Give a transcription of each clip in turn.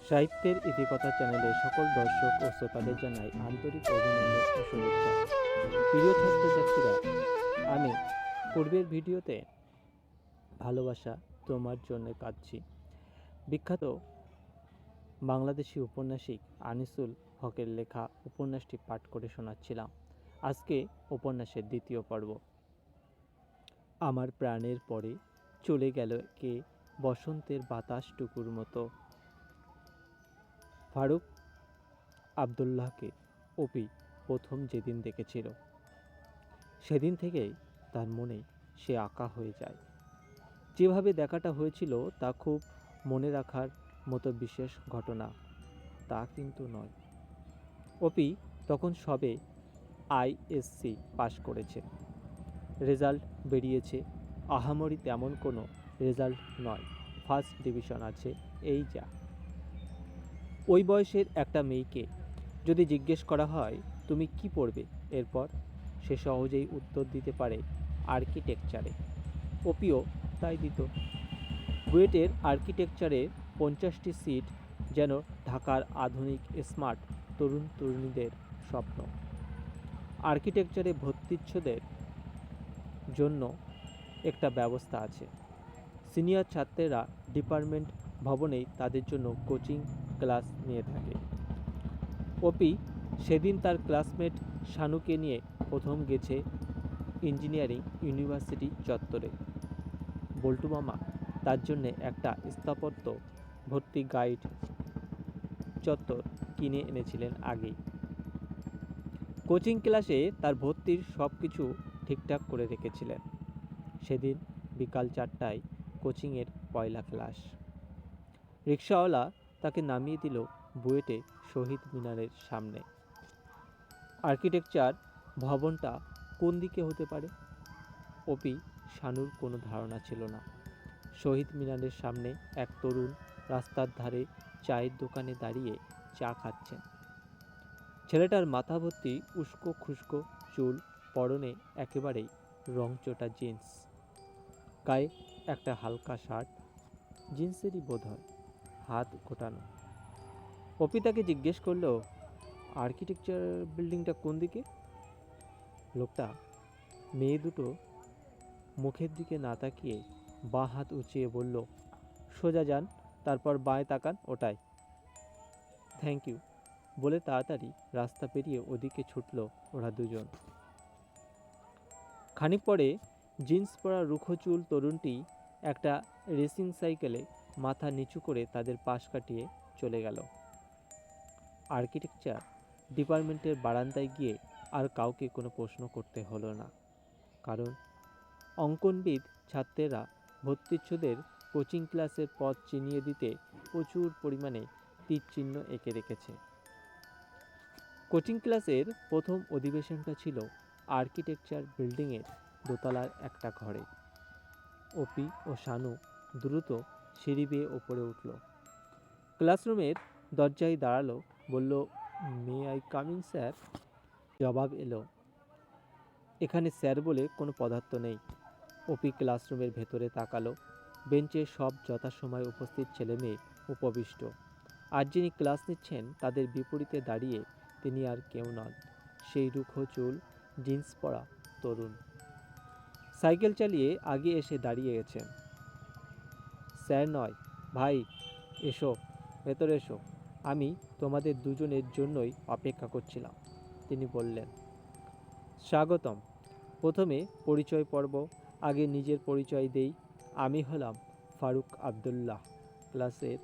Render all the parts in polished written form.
সাহিত্যের ইতিকথা চ্যানেলে সকল দর্শক ও শ্রোতাদের জানাই আন্তরিক অভিনন্দন ও শুভেচ্ছা। প্রিয় ছাত্রছাত্রীরা, আমি পূর্বের ভিডিওতে ভালোবাসা তোমার জন্য কাঁদছি বিখ্যাত বাংলাদেশি উপন্যাসিক আনিসুল হকের লেখা উপন্যাসটি পাঠ করে শোনাচ্ছিলাম। আজকে উপন্যাসের দ্বিতীয় পর্ব। আমার প্রাণের পরে চলে গেল কে বসন্তের বাতাসটুকুর মতো। ফারুক আবদুল্লাহকে অপি প্রথম যেদিন দেখেছিল সেদিন থেকেই তার মনে সে আঁকা হয়ে যায়। যেভাবে দেখাটা হয়েছিল তা খুব মনে রাখার মতো বিশেষ ঘটনা তা কিন্তু নয়। অপি তখন সবে আইএসসি পাশ করেছে। রেজাল্ট বেরিয়েছে, আহামরি তেমন কোনো রেজাল্ট নয়, ফার্স্ট ডিভিশন আছে, এই যা। ওই বয়সের একটা মেয়েকে যদি জিজ্ঞেস করা হয় তুমি কি পড়বে এরপর, সে সহজেই উত্তর দিতে পারে আর্কিটেকচারে। অপিও তাই দিত। বুয়েটের আর্কিটেকচারে 50টি সিট যেন ঢাকার আধুনিক স্মার্ট তরুণ তরুণীদের স্বপ্ন। আর্কিটেকচারে ভর্তিচ্ছদের জন্য একটা ব্যবস্থা আছে। সিনিয়র ছাত্রেরা ডিপার্টমেন্ট ভবনেই তাদের জন্য কোচিং ক্লাস নিয়ে থাকে। অপি সেদিন তার ক্লাসমেট শানুকে নিয়ে প্রথম গেছে ইঞ্জিনিয়ারিং ইউনিভার্সিটি চত্বরে। বল্টু মামা তার জন্যে একটা স্থাপত্য ভর্তি গাইড চত্বর কিনে এনেছিলেন আগেই। কোচিং ক্লাসে তার ভর্তির সব কিছু ঠিকঠাক করে রেখেছিলেন। সেদিন বিকাল 4টায় কোচিংয়ের পয়লা ক্লাস। রিক্সাওয়ালা তাকে নামিয়ে দিল বুয়েটে শহীদ মিনারের সামনে। আর্কিটেকচার ভবনটা কোন দিকে হতে পারে? অপি শানুর কোনো ধারণা ছিল না। শহীদ মিনারের সামনে এক তরুণ রাস্তার ধারে চায়ের দোকানে দাঁড়িয়ে চা খাচ্ছেন। ছেলেটার মাথা ভর্তি উস্কো খুস্কো চুল, পরনে একেবারেই রংচটা জিন্স, গায়ে একটা হালকা শার্ট, জিন্সেরই বোধ হয়, হাত গোটানো। অপি তাকে জিজ্ঞেস করলো আর্কিটেকচার বিল্ডিংটা কোন দিকে? লোকটা মেয়ে দুটো মুখের দিকে না তাকিয়ে বাঁ হাত উঁচিয়ে বলল, সোজা যান, তারপর বাঁয়ে তাকান, ওটাই। থ্যাংক ইউ বলে তাড়াতাড়ি রাস্তা পেরিয়ে ওদিকে ছুটল ওরা দুজন। খানিক পরে জিন্স পরা রুখো চুল তরুণটি একটা রেসিং সাইকেলে মাথা নিচু করে তাদের পাশ কাটিয়ে চলে গেল। আর্কিটেকচার ডিপার্টমেন্টের বারান্দায় গিয়ে আর কাউকে কোনো প্রশ্ন করতে হলো না, কারণ অঙ্কনবিদ ছাত্রেরা ভর্তিচ্ছুদের কোচিং ক্লাসের পথ চিনিয়ে দিতে প্রচুর পরিমাণে তীর চিহ্ন এঁকে রেখেছে। কোচিং ক্লাসের প্রথম অধিবেশনটা ছিল আর্কিটেকচার বিল্ডিংয়ের দোতলার একটা ঘরে। অপি ও শানু দ্রুত সিঁড়ি বেয়ে ওপরে উঠল। ক্লাসরুমের দরজায় দাঁড়ালো, বলল, may I come in sir? জবাব এলো, এখানে স্যার বলে কোনো পদার্থ নেই। অপি ক্লাসরুমের ভেতরে তাকালো। বেঞ্চে সব যথাসময়ে উপস্থিত ছেলেমেয়ে উপবিষ্ট। আর যিনি ক্লাস নিচ্ছেন তাদের বিপরীতে দাঁড়িয়ে তিনি আর কেউ নন, সেই রুখো চুল, জিন্স পরা তরুণ। সাইকেল চালিয়ে আগে এসে দাঁড়িয়ে গেছেন। স্যার নয় ভাই, এসো, ভেতরে এসো, আমি তোমাদের দুজনের জন্যই অপেক্ষা করছিলাম, তিনি বললেন। স্বাগতম। প্রথমে পরিচয় পর্ব, আগে নিজের পরিচয় দেই। আমি হলাম ফারুক আবদুল্লাহ। ক্লাসের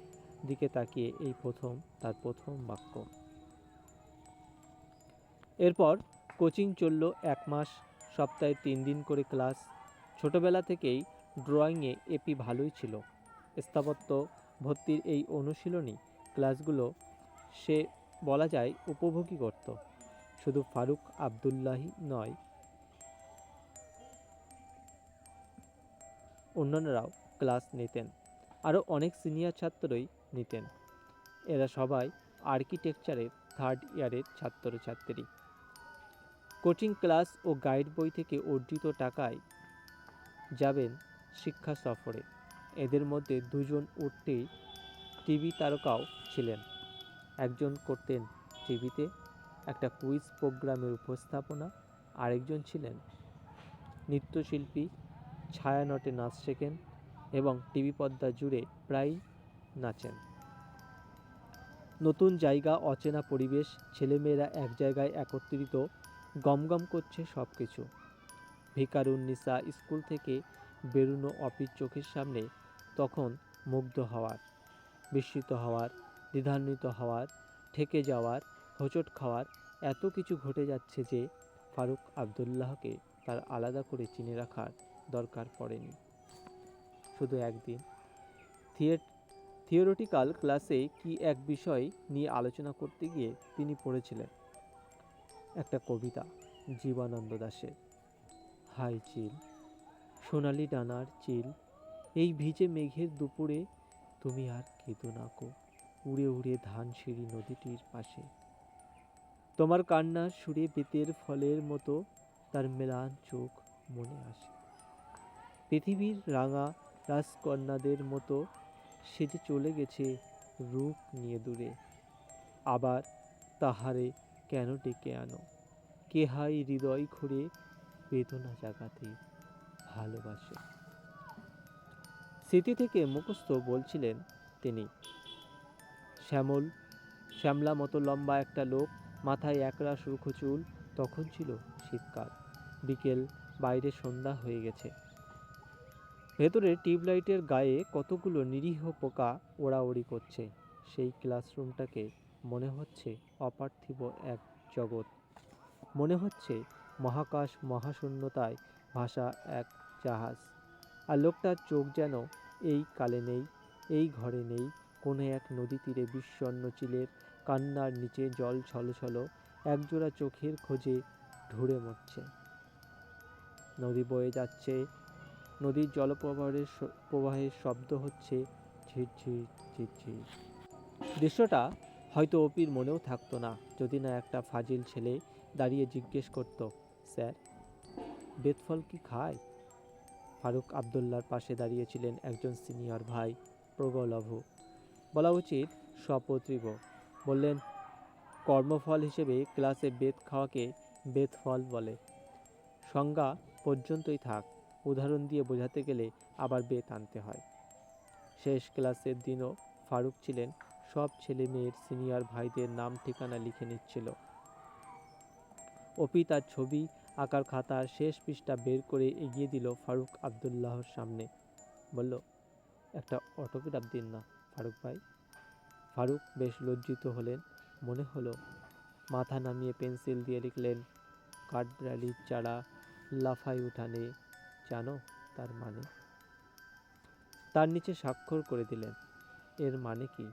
দিকে তাকিয়ে এই প্রথম তার প্রথম বাক্য। এরপর কোচিং চলল 1 মাস, সপ্তাহে 3 দিন করে ক্লাস। ছোটবেলা থেকেই ড্রয়িংয়ে এপি ভালোই ছিল। স্থাপত্য ভর্তির এই অনুশীলনী ক্লাসগুলো সে বলা যায় উপভোগই করত। শুধু ফারুক আবদুল্লাহই নয়, অন্যান্যরাও ক্লাস নিতেন, আরও অনেক সিনিয়র ছাত্রই নিতেন। এরা সবাই আর্কিটেকচারের 3rd ইয়ারের ছাত্রছাত্রী। কোচিং ক্লাস ও গাইড বই থেকে অর্জিত টাকায় যাবেন শিক্ষা সফরে। এদের মধ্যে দুজন উঠতেই টিভি তারকাও ছিলেন। একজন করতেন টিভিতে একটা কুইজ প্রোগ্রামের উপস্থাপনা, আরেকজন ছিলেন নৃত্যশিল্পী, ছায়ানটে নাচ শেখেন এবং টিভি পর্দা জুড়ে প্রায়ই নাচেন। নতুন জায়গা, অচেনা পরিবেশ, ছেলেমেয়েরা এক জায়গায় একত্রিত, গমগম করছে সব কিছু। ভিকারুননিসা স্কুল থেকে বেরুনো অপির চোখের সামনে তখন মুগ্ধ হওয়ার, বিস্মিত হওয়ার, দ্বিধান্বিত হওয়ার, ঠেকে যাওয়ার, হোঁচট খাওয়ার এত কিছু ঘটে যাচ্ছে যে ফারুক আবদুল্লাহকে তার আলাদা করে চিনে রাখার দরকার পড়েনি। শুধু একদিন থিওরিটিক্যাল ক্লাসে কি এক বিষয় নিয়ে আলোচনা করতে গিয়ে তিনি পড়েছিলেন একটা কবিতা জীবনানন্দ দাশের। হাই চিল, সোনালি ডানার চিল, এই ভিজে মেঘের দুপুরে তুমি আর কেঁদো না কো, উড়ে উড়ে ধানসিঁড়ি নদীটির পাশে। তোমার কান্নার সুরে বেতের ফলের মতো তার মেলান চোখ মনে আসে। পৃথিবীর রাঙা রাজকন্যাদের মতো সে যে চলে গেছে রূপ নিয়ে দূরে। আবার তাহারে কেন ডেকে আনো, কে হাই হৃদয় খুঁড়ে বেদনা জাগাতে ভালোবাসে। স্মৃতি থেকে মুখস্থ বলছিলেন তিনি। শ্যামলা মতো লম্বা একটা লোক, মাথায় একরা সুরখো চুল। তখন ছিল শীতকাল, বিকেল, বাইরে সন্ধ্যা হয়ে গেছে। ভেতরে টিউবলাইটের গায়ে কতগুলো নিরীহ পোকা ওড়াউড়ি করছে। সেই ক্লাসরুমটাকে মনে হচ্ছে অপার্থিব এক জগৎ, মনে হচ্ছে মহাকাশ, মহাশূন্যতায় ভাসা এক জাহাজ। আর লোকটার চোখ যেন এই কালে নেই, এই ঘরে নেই, কোনো এক নদী তীরে বিষণ্ণ চিলের কান্নার নিচে জল ছলছল একজোড়া চোখের খোঁজে ঢুঁড়ে মরছে। নদী বয়ে যাচ্ছে, নদীর প্রবাহের শব্দ হচ্ছে ঝিরঝির ঝিরঝির। দৃশ্যটা হয়তো অপির মনেও থাকতো না যদি না একটা ফাজিল ছেলে দাঁড়িয়ে জিজ্ঞেস করত, স্যার, বেতফল কি খায়? ফারুক আবদুল্লার পাশে দাঁড়িয়েছিলেন একজন সিনিয়র ভাই, প্রগলভ, বলা উচিত সপত্রিব। বললেন, কর্মফল হিসেবে ক্লাসে বেত খাওয়াকে বেতফল বলে। সংজ্ঞা পর্যন্তই থাক, উদাহরণ দিয়ে বোঝাতে গেলে আবার বেত আনতে হয়। শেষ ক্লাসের দিনও ফারুক ছিলেন সব ছেলে মেয়ের সিনিয়র ভাইদের নাম ঠিকানা লিখে নিচ্ছিল। অপি তার ছবি আঁকার খাতার শেষ পৃষ্ঠা বের করে এগিয়ে দিল ফারুক আবদুল্লাহর সামনে। বলল, একটা অটোগ্রাফ দিন না ফারুক ভাই। ফারুক বেশ লজ্জিত হলেন। মনে হলো মাথা নামিয়ে পেন্সিল দিয়ে লিখলেন, কাঠবিড়ালির চারা লাফাই উঠানে, জানো তার মানে? তার নিচে স্বাক্ষর করে দিলেন। এর মানে কি?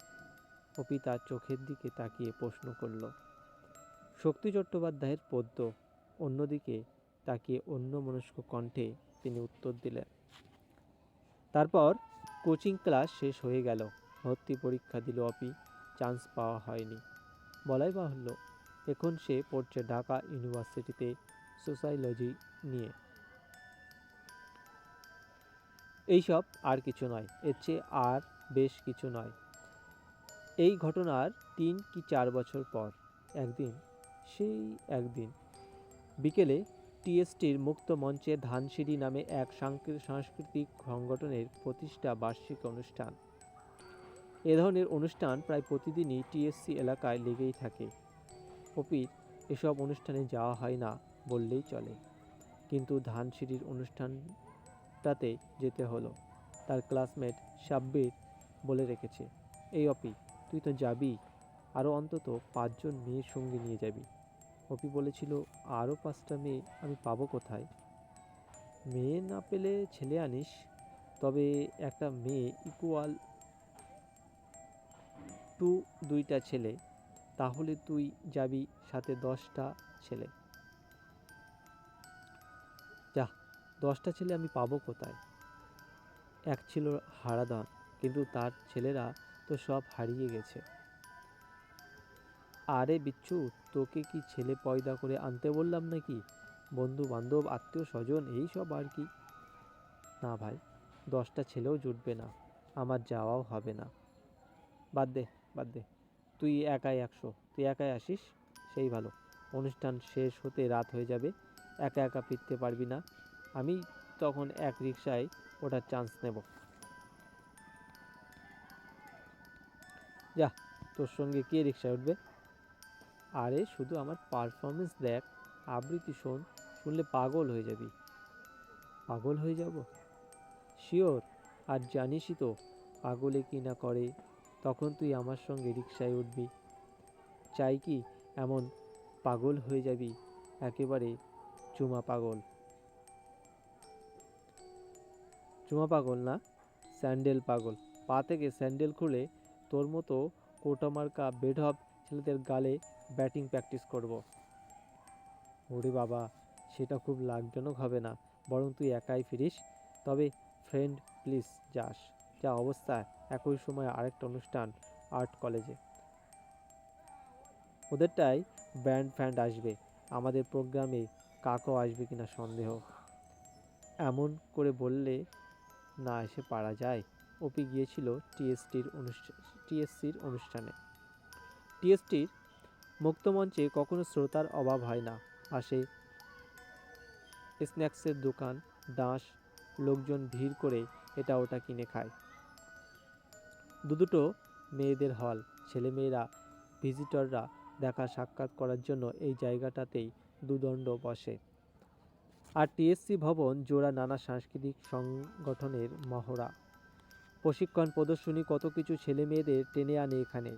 অপি তার চোখের দিকে তাকিয়ে প্রশ্ন করল। শক্তি চট্টোপাধ্যায়ের পদ্য। অন্যদিকে তাকিয়ে অন্যমনস্ক কণ্ঠে তিনি উত্তর দিলেন। তারপর কোচিং ক্লাস শেষ হয়ে গেল। ভর্তি পরীক্ষা দিল অপি, চান্স পাওয়া হয়নি। বলাই বাহুল্য, এখন সে পড়ছে ঢাকা ইউনিভার্সিটিতে সোসাইলজি নিয়ে। এইসব আর কিছু নয়, এর চেয়ে আর বেশ কিছু নয়। এই ঘটনার 3 কি 4 বছর পর একদিন বিকেলে টিএসটির মুক্ত মঞ্চে ধানসিঁড়ি নামে এক সাংস্কৃতিক সংগঠনের প্রতিষ্ঠা বার্ষিক অনুষ্ঠান। এ ধরনের অনুষ্ঠান প্রায় প্রতিদিনই টিএসসি এলাকায় লেগেই থাকে। অপির এসব অনুষ্ঠানে যাওয়া হয় না বললেই চলে, কিন্তু ধানসিঁড়ির অনুষ্ঠানটাতে যেতে হলো। তার ক্লাসমেট সাব্বির বলে রেখেছে, এই অপি, তুই তো যাবি, আরও অন্তত 5 জন মেয়ের সঙ্গে নিয়ে যাবি। অপি বলেছিল, আরও 5টা মেয়ে আমি পাবো কোথায়? মেয়ে না পেলে ছেলে আনিস, তবে একটা মেয়ে ইকুয়াল টু 2টা ছেলে, তাহলে তুই যাবি সাথে 10টা ছেলে। যা, 10টা ছেলে আমি পাবো কোথায়? এক ছিল হারাধন, কিন্তু তার ছেলেরা তো সব হারিয়ে গেছে। আরে বিচ্ছু, তোকে কি ছেলে পয়দা করে আনতে বললাম নাকি? বন্ধু বান্ধব, আত্মীয় স্বজন, এই সব আর কি। না ভাই, 10টা ছেলেও জুটবে না, আমার যাওয়াও হবে না। বাদ দে, বাদ দে। তুই একাই 100, তুই একাই আসিস, সেই ভালো। অনুষ্ঠান শেষ হতে রাত হয়ে যাবে, একা একা ফিরতে পারবি না। আমি তখন এক রিকশায় ওঠার চান্স নেব। যা, তোর সঙ্গে কে রিকশায় উঠবে? আরে শুধু আমার পারফরমেন্স দেখ, আবৃত্তি শোন, শুনলে পাগল হয়ে যাবি। পাগল হয়ে যাব? শিওর। আর জানিসই তো পাগলে কি না করে। তখন তুই আমার সঙ্গে রিকশায় উঠবি। চাই কি এমন পাগল হয়ে যাবি, একেবারে চুমা পাগল। চুমা পাগল না, স্যান্ডেল পাগল। পা থেকে স্যান্ডেল খুলে তোর মতো কোটামার্কা বেঢপ ছেলেদের গালে ব্যাটিং প্র্যাকটিস করব। ওরে বাবা, সেটা খুব লাভজনক হবে না, বরং তুই একাই ফিরিস। তবে ফ্রেন্ড প্লিজ যাস। যা অবস্থা, একই সময় আরেকটা অনুষ্ঠান আর্ট কলেজে, ওদেরটাই ব্যান্ড ফ্যান্ড আসবে, আমাদের প্রোগ্রামে কাকও আসবে কিনা সন্দেহ। এমন করে বললে না এসে পারা যায়? অপি গিয়েছিল টিএসসির অনুষ্ঠানে। টিএসটির মুক্তমঞ্চে কখনো শ্রোতার অভাব হয় না। পাশে স্ন্যাক্সের দোকান, ডাঁশ, লোকজন ভিড় করে এটা ওটা কিনে খায়। দুটো মেয়েদের হল, ছেলেমেয়েরা, ভিজিটররা দেখা সাক্ষাৎ করার জন্য এই জায়গাটাতেই দুদণ্ড বসে। আর টিএসসি ভবন জোড়া নানা সাংস্কৃতিক সংগঠনের মহড়া, প্রশিক্ষণ, প্রদর্শনী, কত কিছু ছেলে মেয়েদের টেনে আনে এখানে।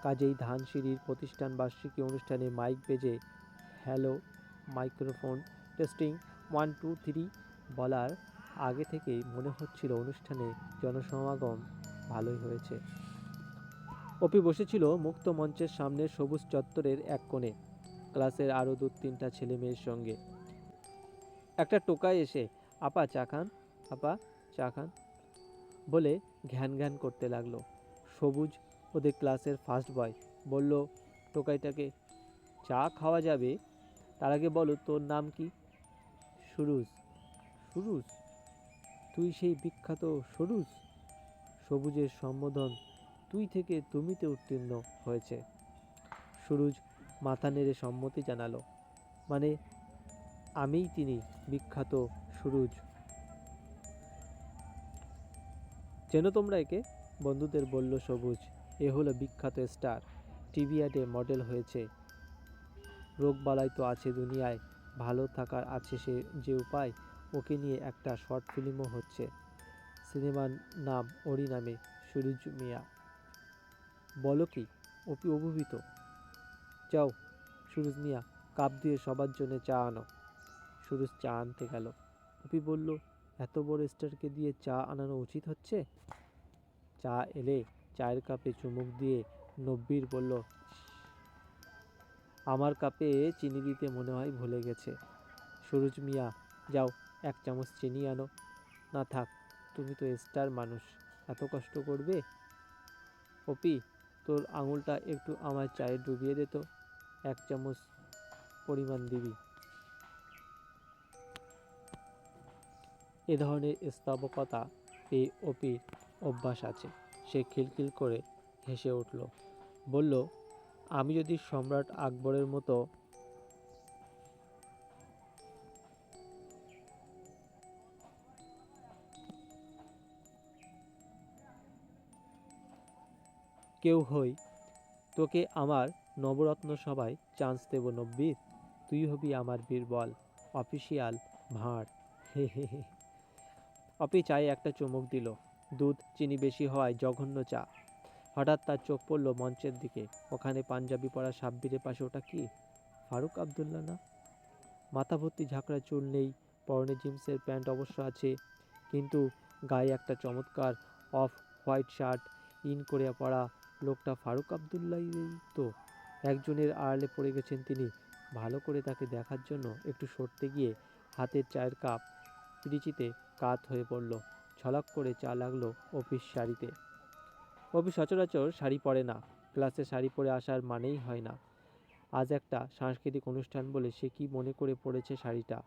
কাজেই ধানসিঁড়ির প্রতিষ্ঠান বার্ষিকী অনুষ্ঠানে মাইক বেজে হ্যালো, মাইক্রোফোন টেস্টিং 1 2 3 বলার আগে থেকেই মনে হচ্ছিল অনুষ্ঠানে জনসমাগম ভালোই হয়েছে। অপি বসেছিল মুক্ত মঞ্চের সামনে সবুজ চত্বরের এক কোণে, ক্লাসের আরও 2-3টা ছেলে মেয়ের সঙ্গে। একটা টোকাই এসে আপা চা খান, আপা চা খান বলে ঘ্যান ঘ্যান করতে লাগলো। সবুজ, ওদের ক্লাসের ফার্স্ট বয়, বলল টোকাইটাকে, চা খাওয়া যাবে, তার আগে বলো তোর নাম কি? সুরুজ। সুরুজ? তুই সেই বিখ্যাত সুরুজ? সবুজের সম্বোধন তুই থেকে তুমিতে উত্তীর্ণ হয়েছে। সুরুজ মাথা নেড়ে সম্মতি জানালো, মানে আমিই তিনি, বিখ্যাত সুরুজ। চেনো তোমরা একে? বন্ধুদের বলল সবুজ। এ হলো বিখ্যাত স্টার, টিভি অ্যাডে মডেল হয়েছে। রোগবালাই তো আছে দুনিয়ায়, ভালো থাকার আছে সে যে উপায়। ওকে নিয়ে একটা শর্ট ফিল্মও হচ্ছে, সিনেমার নাম ওরই নামে, সুরুজ মিয়া। বলো কি? অপি অভিভূত। যাও সুরুজ মিয়া, কাপ দিয়ে সবার জন্য চা আনো। সুরুজ চা আনতে গেল। অপি বলল, এত বড় স্টারকে দিয়ে চা আনানো উচিত হচ্ছে? চা এলে চায়ের কাপে চুমুক দিয়ে নব্বির বলল, আমার কাপে চিনি দিতে মনে হয় ভুলে গেছে। সুরুজ মিয়া, যাও 1 চামচ চিনি আনো। না থাক, তুমি তো স্টার মানুষ, এত কষ্ট করবে? অপি, তোর আঙুলটা একটু আমার চায়ে ডুবিয়ে দে তো, 1 চামচ পরিমাণ দিবি। এ ধরনের স্তবকতা পেয়ে অপির অভ্যাস আছে। সে খিলখিল করে হেসে উঠল, বলল, আমি যদি সম্রাট আকবরের মতো কেউ হই, তোকে আমার নবরত্ন সভায় চান্স দেব নব্বির। তুই হবি আমার বীরবল, অফিসিয়াল ভাঁড়। হে হে হে। অপি চায়ে একটা চুমুক দিল। দুধ চিনি বেশি হওয়ায় জঘন্য চা। হঠাৎ তার চোখ পড়ল মঞ্চের দিকে। ওখানে পাঞ্জাবি পরা সাব্বিরের পাশে ওটা কি? ফারুক আবদুল্লাহ না? মাথা ভর্তি ঝাঁকড়া চুল নেই, পরনে জিন্সের প্যান্ট অবশ্য আছে, কিন্তু গায়ে একটা চমৎকার অফ হোয়াইট শার্ট ইন করে পরা লোকটা ফারুক আবদুল্লাহই তো। একজনের আড়ালে পড়ে গেছেন তিনি। ভালো করে তাকে দেখার জন্য একটু সরতে গিয়ে হাতের চায়ের কাপ পিরিচিতে কাত হয়ে পড়ল। ছলাক করে চা লাগলো অফিস শাড়িতে। অফিস সচরাচর শাড়ি পরে না, ক্লাসে শাড়ি পরে আসার মানেই হয় না। আজ একটা সাংস্কৃতিক অনুষ্ঠান বলে সে কি মনে করে পড়েছে শাড়িটা।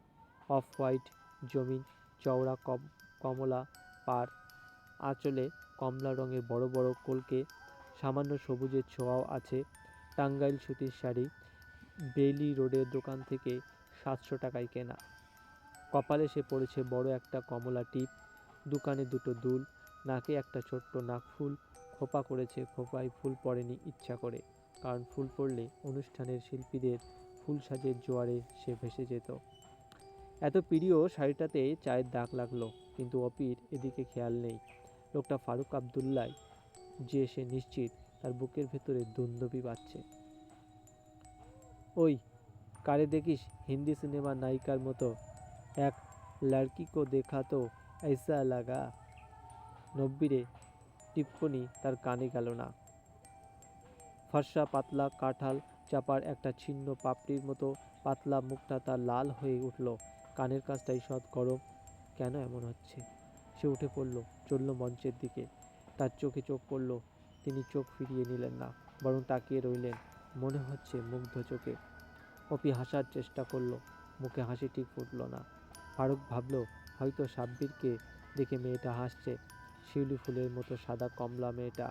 অফ হোয়াইট জমিন, চওড়া কমলা পাড়, আঁচলে কমলা রঙের বড় বড় কলকে, সামান্য সবুজের ছোঁয়াও আছে। টাঙ্গাইল সুতির শাড়ি, বেইলি রোডের দোকান থেকে 700 টাকায় কেনা। কপালে সে পড়েছে বড় একটা কমলা টিপ, দোকানে দুটো দুল, নাকে একটা ছোট্ট নাকফুল খোপা করেছে। খোপায় ফুল পড়েনি ইচ্ছা করে, কারণ ফুল পড়লে অনুষ্ঠানের শিল্পীদের ফুল সাজের জোয়ারে সে ভেসে যেত। এত প্রিয় শাড়িটাতে চায়ের দাগ লাগলো, কিন্তু অপির এদিকে খেয়াল নেই। লোকটা ফারুক আবদুল্লাহ যে সে নিশ্চিত তার বুকের ভেতরে দুন্দুভি বাজছে। ওই কারে দেখিস হিন্দি সিনেমার নায়িকার মতো, এক লড়কি কো দেখা তো ऐसा লাগা। নব্বিরে টিপ্পনি তার কানে গেল না। ফর্সা পাতলা কাঁঠাল চাপার একটা ছিন্ন পাপড়ির মতো পাতলা মুখটা তার লাল হয়ে উঠল। কানের কাছটা ঈষৎ গরম। কেন এমন হচ্ছে? সে উঠে পড়ল, চলল মঞ্চের দিকে। তার চোখে চোখ পড়ল। তিনি চোখ ফিরিয়ে নিলেন না, বরং তাকিয়ে রইলেন, মনে হচ্ছে মুগ্ধ চোখে। অপি হাসার চেষ্টা করল, মুখে হাসি ঠিক ফুটল না। ফারুক ভাবল, হয়তো সাব্বিরকে দেখে মেয়েটা হাসছে। শিউলি ফুলের মতো সাদা কমলা মেয়েটা।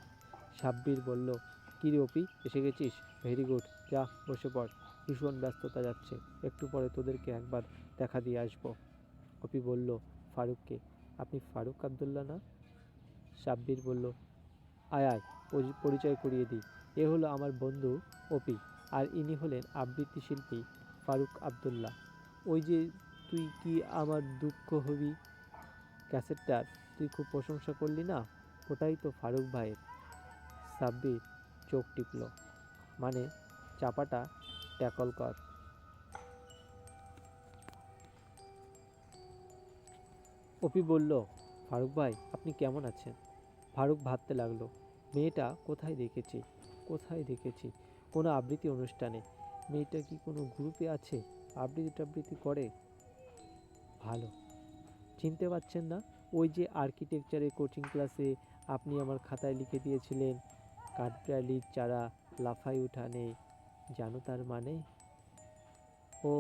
সাব্বির বলল, কিরে অপি, এসে গেছিস? ভেরি গুড, যা বসে পড়। ভীষণ ব্যস্ততা যাচ্ছে, একটু পরে তোদেরকে একবার দেখা দিয়ে আসবো। অপি বলল, ফারুককে? আপনি ফারুক আবদুল্লাহ না? সাব্বির বলল, আয় আয়, পরিচয় করিয়ে দিই। এ হলো আমার বন্ধু অপি, আর ইনি হলেন আবৃত্তি শিল্পী ফারুক আবদুল্লাহ। ওই যে তুই কি আমার দুঃখ হবি ক্যাসেটটার তুই খুব প্রশংসা করলি না, ওটাই তো ফারুক ভাইয়ের। সাব্বির চোখ টিপল, মানে চাপাটা ট্যাকল কর। অপি বলল, ফারুক ভাই আপনি কেমন আছেন? ফারুক ভাবতে লাগলো, মেয়েটা কোথায় দেখেছি, কোথায় দেখেছি? কোনো আবৃত্তি অনুষ্ঠানে। মেয়েটা কি কোনো গ্রুপে আছে? আবৃত্তি টাবৃত্তি করে? ভালো। চিনতে পারছেন না? ওই যে আর্কিটেকচারের কোচিং ক্লাসে আপনি আমার খাতায় লিখে দিয়েছিলেন, কাঠবিড়ালির চারা লাফাই উঠানে, জানো তার মানে? ও,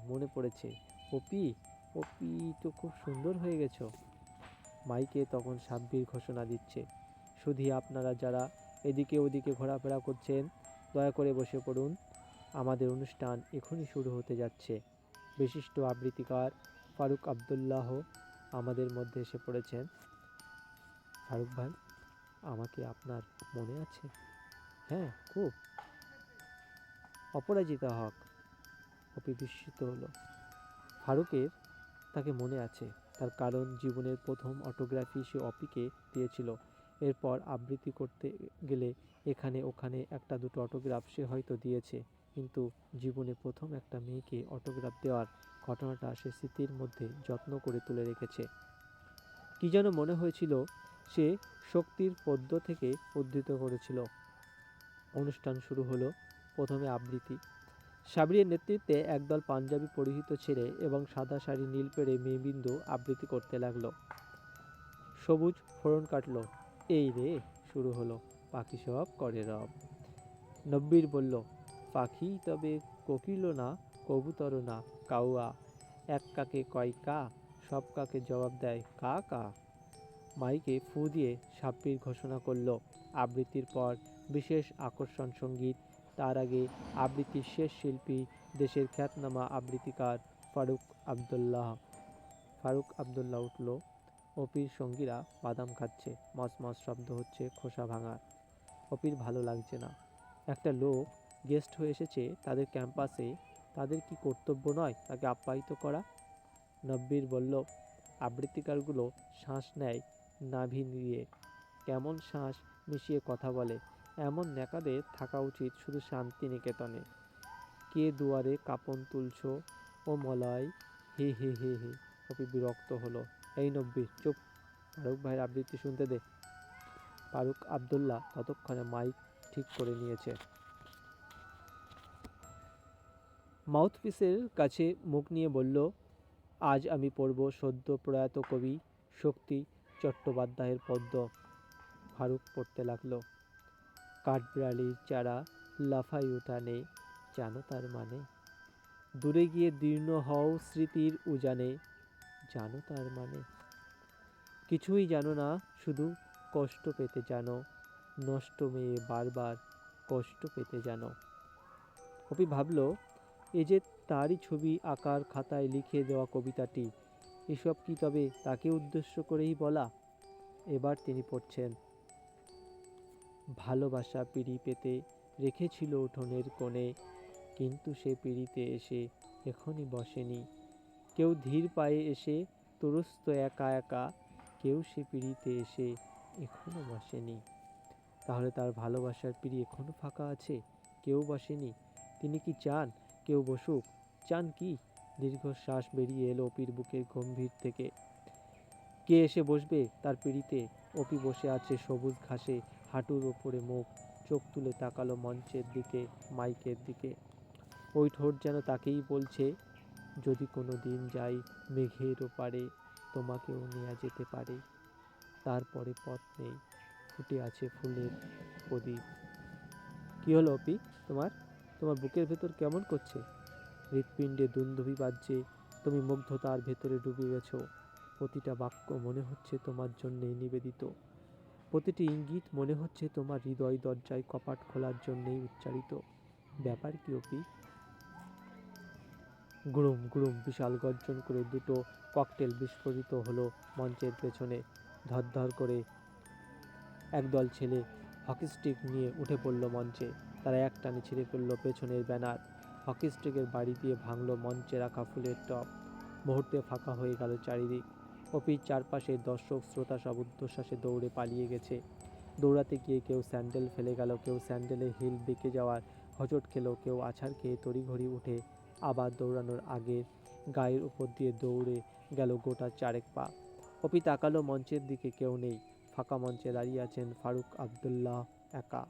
মনে পড়েছে। অপি, অপি তো খুব সুন্দর হয়ে গেছো। মাইকে তখন সাব্বির ঘোষণা দিচ্ছে, শুধু আপনারা যারা এদিকে ওদিকে ঘোরাফেরা করছেন, দয়া করে বসে পড়ুন। আমাদের অনুষ্ঠান এখনই শুরু হতে যাচ্ছে। বিশিষ্ট আবৃত্তিকার ফারুক আবদুল্লাহ আমাদের মধ্যে এসে পড়েছেন। ফারুক ভাই, আমাকে আপনার মনে আছে? হ্যাঁ, খুব। অপরাজিতা হক। অপি বিস্মিত হলো। ফারুকের তাকে মনে আছে, তার কারণ জীবনের প্রথম অটোগ্রাফি সে অপিকে দিয়েছিল। এরপর আবৃত্তি করতে গেলে এখানে ওখানে একটা দুটো অটোগ্রাফ সে হয়তো দিয়েছে, কিন্তু জীবনে প্রথম একটা মেয়েকে অটোগ্রাফ দেওয়ার ঘটনাটা সে স্মৃতির মধ্যে যত্ন করে তুলে রেখেছে। কি যেন মনে হয়েছিল সে শক্তির পদ্য থেকে উদ্ধৃত করেছিল। অনুষ্ঠান শুরু হলো। প্রথমে আবৃত্তি। সাবরির নেতৃত্বে একদল পাঞ্জাবি পরিহিত ছেলে এবং সাদা শাড়ি নীল পেড়ে মেয়েবিন্দু আবৃত্তি করতে লাগলো। সবুজ ফোড়ন কাটলো। এই রে শুরু হলো, পাখি সব করে রব। নব্বির বলল, পাখি তবে কোকিল না, কবুতর না, কাউয়া। এক কাকে কয় কা, সব কাকে জবাব দেয় কা কা। মাইকে ফু দিয়ে সাব্বির ঘোষণা করল, আবৃত্তির পর বিশেষ আকর্ষণ সঙ্গীত। তার আগে আবৃত্তির শেষ শিল্পী দেশের খ্যাতনামা আবৃত্তিকার ফারুক আবদুল্লাহ। ফারুক আবদুল্লাহ উঠল। অপির সঙ্গীরা বাদাম খাচ্ছে, মস মস শব্দ হচ্ছে খোসা ভাঙার। অপির ভালো লাগছে না। একটা লোক গেস্ট হয়ে এসেছে তাদের ক্যাম্পাসে, তাদের কি কর্তব্য নয় তাকে আপ্যায়িত করা? নব্বির বলল, আবৃত্তিকারগুলো শ্বাস নেয় নাভি দিয়ে, কেমন শ্বাস মিশিয়ে কথা বলে। এমন নেকাদের থাকা উচিত শুধু শান্তিনিকেতনে। কে দুয়ারে কাপন তুলছো ও মলয়, হে হে হে হে। অপি বিরক্ত হলো। এই নব্বির, চুপ, ফারুক ভাইয়ের আবৃত্তি শুনতে দে। ফারুক আবদুল্লাহ ততক্ষণে মাইক ঠিক করে নিয়েছে। মাউথপিসের কাছে মুখ নিয়ে বলল, আজ আমি পড়ব সদ্য প্রয়াত কবি শক্তি চট্টোপাধ্যায়ের পদ্য। ফারুক পড়তে লাগলো, কাঠবিড়ালির চারা লাফাই উঠানে, জানো তার মানে? দূরে গিয়ে দীর্ণ হও স্মৃতির উজানে, জানো তার মানে? কিছুই জানো না, শুধু কষ্ট পেতে জানো, নষ্ট মেয়ে বারবার কষ্ট পেতে যেন। অপি ভাবল, এ যে তারই ছবি আঁকার খাতায় লিখে দেওয়া কবিতাটি, এসব কি তবে তাকে উদ্দেশ্য করেই বলা? এবার তিনি পড়ছেন, ভালোবাসা পিঁড়ি পেতে রেখেছিল উঠোনের কোণে, কিন্তু সে পিঁড়িতে এসে এখনই বসেনি। কেউ ধীর পায়ে এসে ত্রস্ত একা একা, কেউ সে পিঁড়িতে এসে এখনো বসেনি। তাহলে তার ভালোবাসার পিঁড়ি এখনো ফাঁকা আছে, কেউ বসেনি। তিনি কি চান কেউ বসুক? চান কি? দীর্ঘশ্বাস বেরিয়ে এলো অপির বুকের গম্ভীর থেকে। কে এসে বসবে তার পিঁড়িতে? অপি বসে আছে সবুজ ঘাসে, হাঁটুর ওপরে মুখ, চোখ তুলে তাকালো মঞ্চের দিকে, মাইকের দিকে। ওই ঠোঁট যেন তাকেই বলছে, যদি কোনো দিন যাই মেঘের ওপারে, তোমাকেও নেওয়া যেতে পারে। তারপরে পথ নেই, ফুটে আছে ফুলের প্রদীপ। কি হলো অপি, তোমার তোমার বুকের ভেতর কেমন করছে? হৃৎপিণ্ডে দুন্দুভি বাজছে, তুমি মুগ্ধতার ভেতরে ডুবে গেছো। প্রতিটা বাক্য মনে হচ্ছে তোমার জন্যেই নিবেদিত, প্রতিটি ইঙ্গিত মনে হচ্ছে তোমার হৃদয় দরজায় কপাট খোলার জন্যেই উচ্চারিত। ব্যাপার কি অপি? গুড়ুম গুড়ুম বিশাল গর্জন করে দুটো ককটেল বিস্ফোরিত হলো মঞ্চের পেছনে। ধরধর করে একদল ছেলে হকি স্টিক নিয়ে উঠে পড়ল মঞ্চে। তারা একটানে ছিঁড়ে ফেলল পেছনের ব্যানার, হকি স্টিকের বাড়ি দিয়ে ভাঙল মঞ্চে রাখা ফুলের টব। মুহূর্তে ফাঁকা হয়ে গেল চারিদিক। অপির চারপাশের দর্শক শ্রোতা সব ঊর্ধ্বশ্বাসে দৌড়ে পালিয়ে গেছে। দৌড়াতে গিয়ে কেউ স্যান্ডেল ফেলে গেল, কেউ স্যান্ডেলের হিল বেঁকে যাওয়ার হোঁচট খেলো, কেউ আছাড় খেয়ে তড়িঘড়ি উঠে আবার দৌড়ানোর আগে গায়ের উপর দিয়ে দৌড়ে গেল গোটা চারেক পা। অপি তাকালো মঞ্চের দিকে, কেউ নেই। ফাঁকা মঞ্চে দাঁড়িয়ে আছেন ফারুক আবদুল্লাহ একা।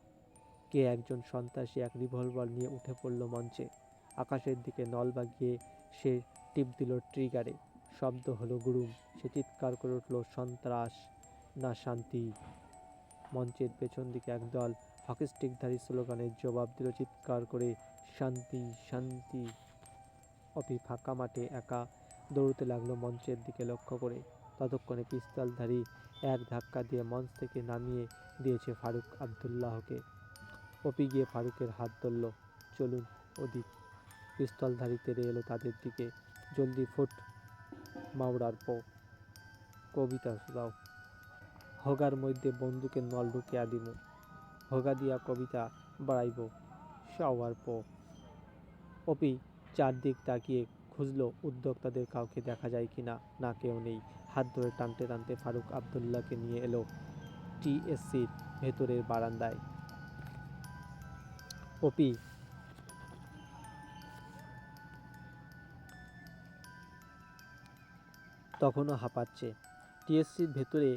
কে একজন সন্ত্রাসী এক রিভলভার নিয়ে উঠে পড়ল মঞ্চে। আকাশের দিকে নল বাগিয়ে সে টিপ দিল ট্রিগারে। শব্দ হলো গুড়ুম। সে চিৎকার করে উঠল, সন্ত্রাস না শান্তি। মঞ্চের পেছন দিকে একদল হকি স্টিকধারী স্লোগানের জবাব দিল চিৎকার করে, শান্তি শান্তি। অপি ফাঁকা মাঠে একা দৌড়তে লাগলো মঞ্চের দিকে লক্ষ্য করে। ততক্ষণে পিস্তলধারী এক ধাক্কা দিয়ে মঞ্চ থেকে নামিয়ে দিয়েছে ফারুক আবদুল্লাহকে। অপি গিয়ে ফারুকের হাত ধরল, চলুন ওদিক। পিস্তলধারী তেড়ে এলো তাদের দিকে। জলদি ফুট মাওড়ার পো, কবিতা দাও। হোগার মধ্যে বন্দুকের নল ঢুকিয়া দিমু, হোগা দিয়া কবিতা বাড়াইব সওয়ার পো। অপি চারদিক তাকিয়ে খুঁজলো উদ্যোক্তাদের কাউকে দেখা যায় কিনা। না, কেউ নেই। হাত ধরে টানতে টানতে ফারুক আবদুল্লাহকে নিয়ে এলো টিএসসির ভেতরের বারান্দায়। অপি তখনও হাঁপাচ্ছে। টিএসসির ভেতরে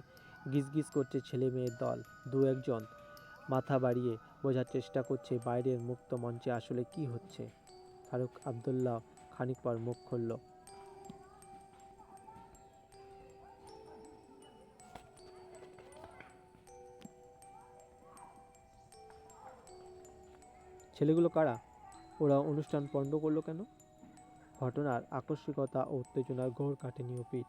গিজগিজ করছে ছেলে মেয়ের দল। দু একজন মাথা বাড়িয়ে বোঝার চেষ্টা করছে বাইরের মুক্ত মঞ্চে আসলে কি হচ্ছে। ফারুক আবদুল্লাহ খানিক পর মুখ খুলল। ছেলেগুলো কারা? ওরা অনুষ্ঠান পণ্ড করলো কেন? ঘটনার আকস্মিকতা ও উত্তেজনার ঘোর কাটেনি অপির।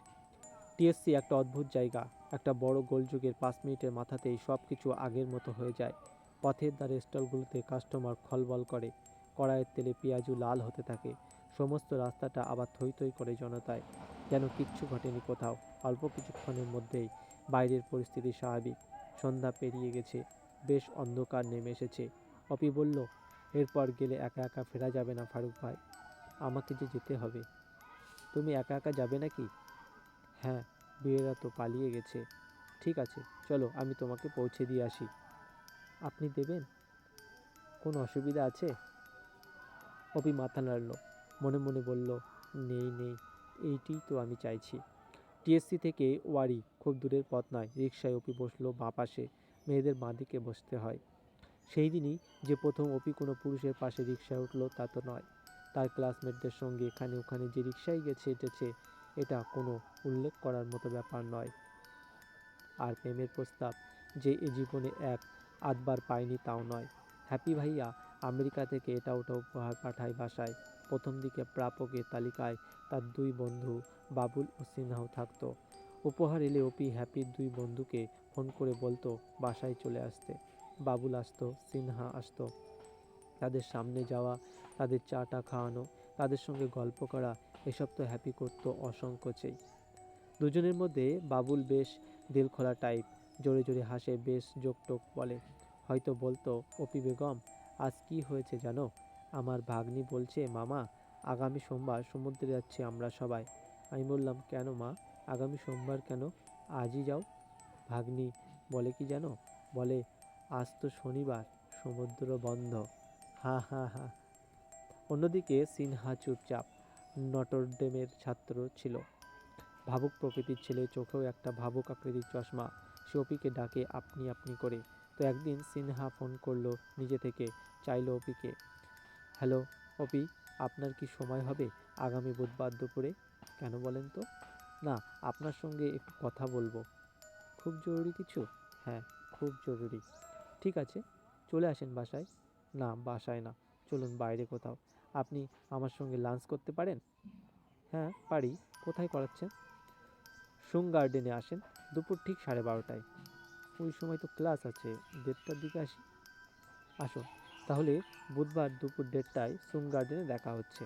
টিএসসি একটা অদ্ভুত জায়গা। একটা বড় গোলযোগের 5 মিনিটের মাথাতেই সব কিছু আগের মতো হয়ে যায়। পথের ধারে স্টলগুলোতে কাস্টমার খলবল করে, কড়াইয়ের তেলে পেঁয়াজু লাল হতে থাকে। সমস্ত রাস্তাটা আবার থই থই করে জনতায়, যেন কিচ্ছু ঘটেনি কোথাও। অল্প কিছুক্ষণের মধ্যেই বাইরের পরিস্থিতি স্বাভাবিক। সন্ধ্যা পেরিয়ে গেছে, বেশ অন্ধকার নেমে এসেছে। অপি বলল, এরপর গেলে একা একা ফেরা যাবে না ফারুক ভাই, আমাকে যে যেতে হবে। তুমি একা একা যাবে নাকি? হ্যাঁ, বিয়েরা তো পালিয়ে গেছে। ঠিক আছে, চলো আমি তোমাকে পৌঁছে দিয়ে আসি। আপনি দেবেন? কোনো অসুবিধা আছে? অপি মাথা নাড়ল, মনে মনে বলল, নেই নেই, এইটিই তো আমি চাইছি। টিএসসি থেকে ওয়ারি খুব দূরের পথ নয়। রিকশায় অপি বসলো বাঁ পাশে। মেয়েদের বাঁ দিকে বসতে হয়। সেই দিনই যে প্রথম অপি কোনো পুরুষের পাশে রিকশায় উঠল তা তো নয়। তার ক্লাসমেটদের সঙ্গে এখানে ওখানে যে রিকশায় এটেছে, এটা কোনো উল্লেখ করার মতো ব্যাপার নয়। আর প্রেমের প্রস্তাব যে এ জীবনে এক আধবার পায়নি তাও নয়। হ্যাপি ভাইয়া আমেরিকা থেকে এটা ওটা উপহার পাঠায় বাসায়। প্রথম দিকে প্রাপকের তালিকায় তার 2 বন্ধু বাবুল ও সিনহাও থাকতো। উপহার এলে অপি হ্যাপির 2 বন্ধুকে ফোন করে বলতো বাসায় চলে আসতে। বাবুল আসতো, সিনহা আসতো। তাদের সামনে যাওয়া, তাদের চাটা খাওয়ানো, তাদের সঙ্গে গল্প করা, এসব তো হ্যাপি করতো অসংকোচেই। দুজনের মধ্যে বাবুল বেশ দিলখোলা টাইপ, জোরে জোরে হাসে, বেশ জোকটোক বলে। হয়তো বলতো, অপি বেগম, আজ কি হয়েছে জানো? আমার ভাগ্নি বলছে মামা আগামী সোমবার সমুদ্রে যাচ্ছি আমরা সবাই। আমি বললাম, কেন মা, আগামী সোমবার কেন? আজই যাও। ভাগ্নি বলে কি জানো? বলে আজ তো শনিবার, সমুদ্র বন্ধ। হা হা হা। অন্যদিকে সিনহা চুপচাপ, নটরডেমের ছাত্র ছিল, ভাবুক প্রকৃতির ছেলে, চোখেও একটা ভাবুক আকৃতির চশমা। সে অপিকে ডাকে আপনি আপনি করে। তো একদিন সিনহা ফোন করলো নিজে থেকে, চাইলো অপিকে। হ্যালো অপি, আপনার কি সময় হবে আগামী বুধবার দুপুরে? কেন বলেন তো? না, আপনার সঙ্গে একটু কথা বলবো। খুব জরুরি কিছু? হ্যাঁ, খুব জরুরি। ঠিক আছে, চলে আসেন বাসায়। না, বাসায় না, চলুন বাইরে কোথাও। আপনি আমার সঙ্গে লাঞ্চ করতে পারেন? হ্যাঁ পারি। কোথায় করাচ্ছেন? সুং গার্ডেনে আসেন, দুপুর ঠিক 12:30টায়। ওই সময় তো ক্লাস আছে, 1:30টার দিকে আসি। আসুন তাহলে, বুধবার দুপুর 1:30টায় সুং গার্ডেনে দেখা হচ্ছে।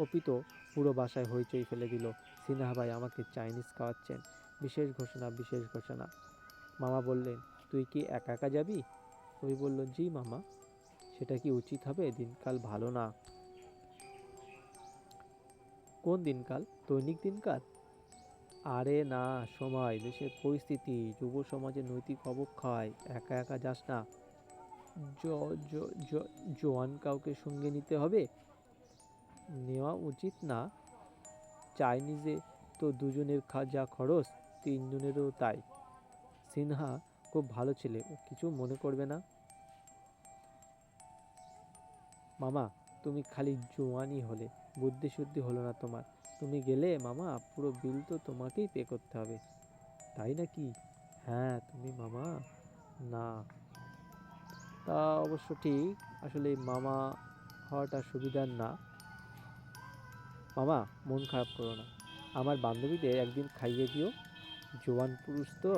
অপি তো পুরো বাসায় হইচই ফেলে দিল। সিনহা ভাই আমাকে চাইনিজ খাওয়াচ্ছেন, বিশেষ ঘোষণা বিশেষ ঘোষণা। মামা বললেন, তুই কি একা একা যাবি? অপি বলল, জি মামা। সেটা কি উচিত হবে? দিনকাল ভালো না। কোন দিনকাল? দৈনিক দিনকাল? আরে না, সময়, দেশের পরিস্থিতি, যুব সমাজের নৈতিক অবক্ষয়। একা একা যাস না। জোয়ান কাউকে সঙ্গে নিতে হবে। নেওয়া উচিত না। চাইনিজে তো দুজনের যা খরচ, তিনজনেরও তাই। সিনহা খুব ভালো ছেলে, ও কিছু মনে করবে না। মামা, তুমি খালি জোয়ানই হলে, বুদ্ধি শুদ্ধি হলো না তোমার। তুমি গেলে মামা, পুরো বিল তো তোমাকেই পে করতে হবে। তাই নাকি? হ্যাঁ তুমি মামা। না, তা অবশ্য ঠিক। আসলে মামা হওয়াটা সুবিধার না। মামা, মন খারাপ করো না, আমার বান্ধবীদের একদিন খাইয়ে দিও। জোয়ান পুরুষ তো।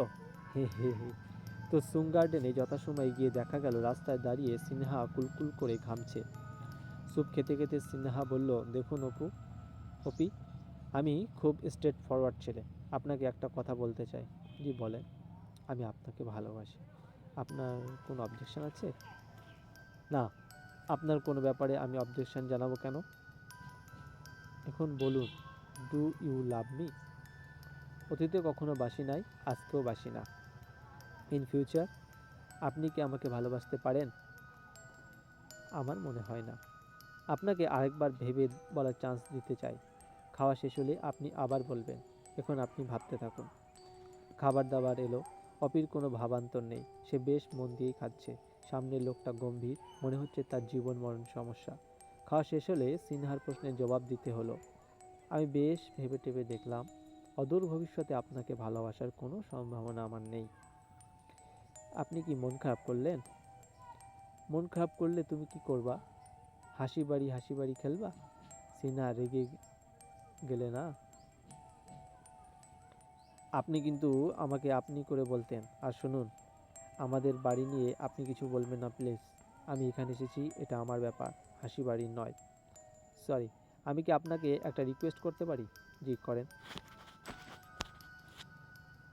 হে হে হে। তো সুং গার্ডেনে যথাসময়ে গিয়ে দেখা গেল রাস্তায় দাঁড়িয়ে সিনহা কুলকুল করে ঘামছে। স্যুপ খেতে খেতে সিনহা বলল, দেখুন অপি, আমি খুব স্ট্রেট ফরওয়ার্ড ছেলে, আপনাকে একটা কথা বলতে চাই। জি বলেন। আমি আপনাকে ভালোবাসি। আপনার কোনো অবজেকশন আছে? না, আপনার কোনো ব্যাপারে আমি অবজেকশন জানাবো কেন? এখন বলুন, ডু ইউ লাভ মি? অতীতে কখনো বাসি নাই, আজকেও বাসি না। ইন ফিউচার আপনি কি আমাকে ভালোবাসতে পারেন? আমার মনে হয় না। আপনাকে আরেকবার ভেবে বলার চান্স দিতে চাই। খাওয়া শেষ হলে আপনি আবার বলবেন। এখন আপনি ভাবতে থাকুন। খাবার দাবার এলো। অপির কোনো ভাবান্তর নেই, সে বেশ মন দিয়েই খাচ্ছে। সামনের লোকটা গম্ভীর, মনে হচ্ছে তার জীবন মরণ সমস্যা। খাওয়া শেষ হলে সিনহার প্রশ্নের জবাব দিতে হলো। আমি বেশ ভেবে টেবে দেখলাম, অদূর ভবিষ্যতে আপনাকে ভালোবাসার কোনো সম্ভাবনা আমার নেই। আপনি কি মন খারাপ করলেন? মন খারাপ করলে তুমি কি করবা? হাসি বাড়ি খেলবা? সিনহা রেগে গেলে না। আপনি কিন্তু আমাকে আপনি করে বলতেন। আর শুনুন, আমাদের বাড়ি নিয়ে আপনি কিছু বলবেন না প্লিজ। আমি এখানে এসেছি, এটা আমার ব্যাপার, হাসি বাড়ির নয়। সরি, আমি কি আপনাকে একটা রিকোয়েস্ট করতে পারি? জি করেন।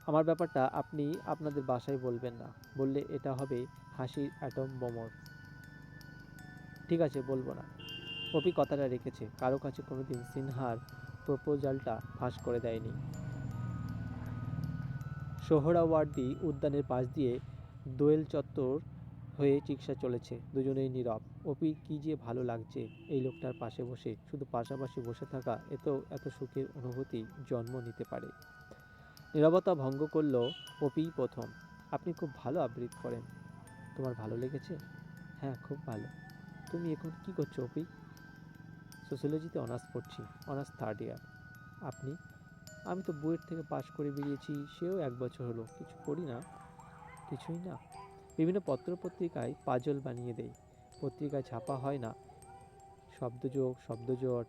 আমার ব্যাপারটা আপনি আপনাদের বাসায় বলবেন না, বললে এটা হবে হাসির অ্যাটম বোমর। ঠিক আছে, বলবো না। অপি কথাটা রেখেছে, কারো কাছে কোনোদিন সিনহার প্রপোজালটা ফাঁস করে দেয়নি। সোহরাওয়ার্দী উদ্যানের পাশ দিয়ে দোয়েল চত্বর হয়ে রিকশা চলেছে। দুজনেই নীরব। অপির কি যে ভালো লাগছে এই লোকটার পাশে বসে। শুধু পাশাপাশি বসে থাকা এত সুখের অনুভূতি জন্ম নিতে পারে। নীরবতা ভঙ্গ করল অপিই প্রথম। আপনি খুব ভালো আবৃত্তি করেন। তোমার ভালো লেগেছে? হ্যাঁ, খুব ভালো। তুমি এখন কি করছো অপি? সোশিওলজিতে অনার্স পড়ছি, অনার্স থার্ড ইয়ার। আপনি? আমি তো বুয়েট থেকে পাশ করে বেরিয়েছি, সেও 1 বছর হলো। কিছু করি না। কিছুই না। বিভিন্ন পত্রপত্রিকায় পাজল বানিয়ে দেই। পত্রিকায় ছাপা হয় না, শব্দযোগ, শব্দজট,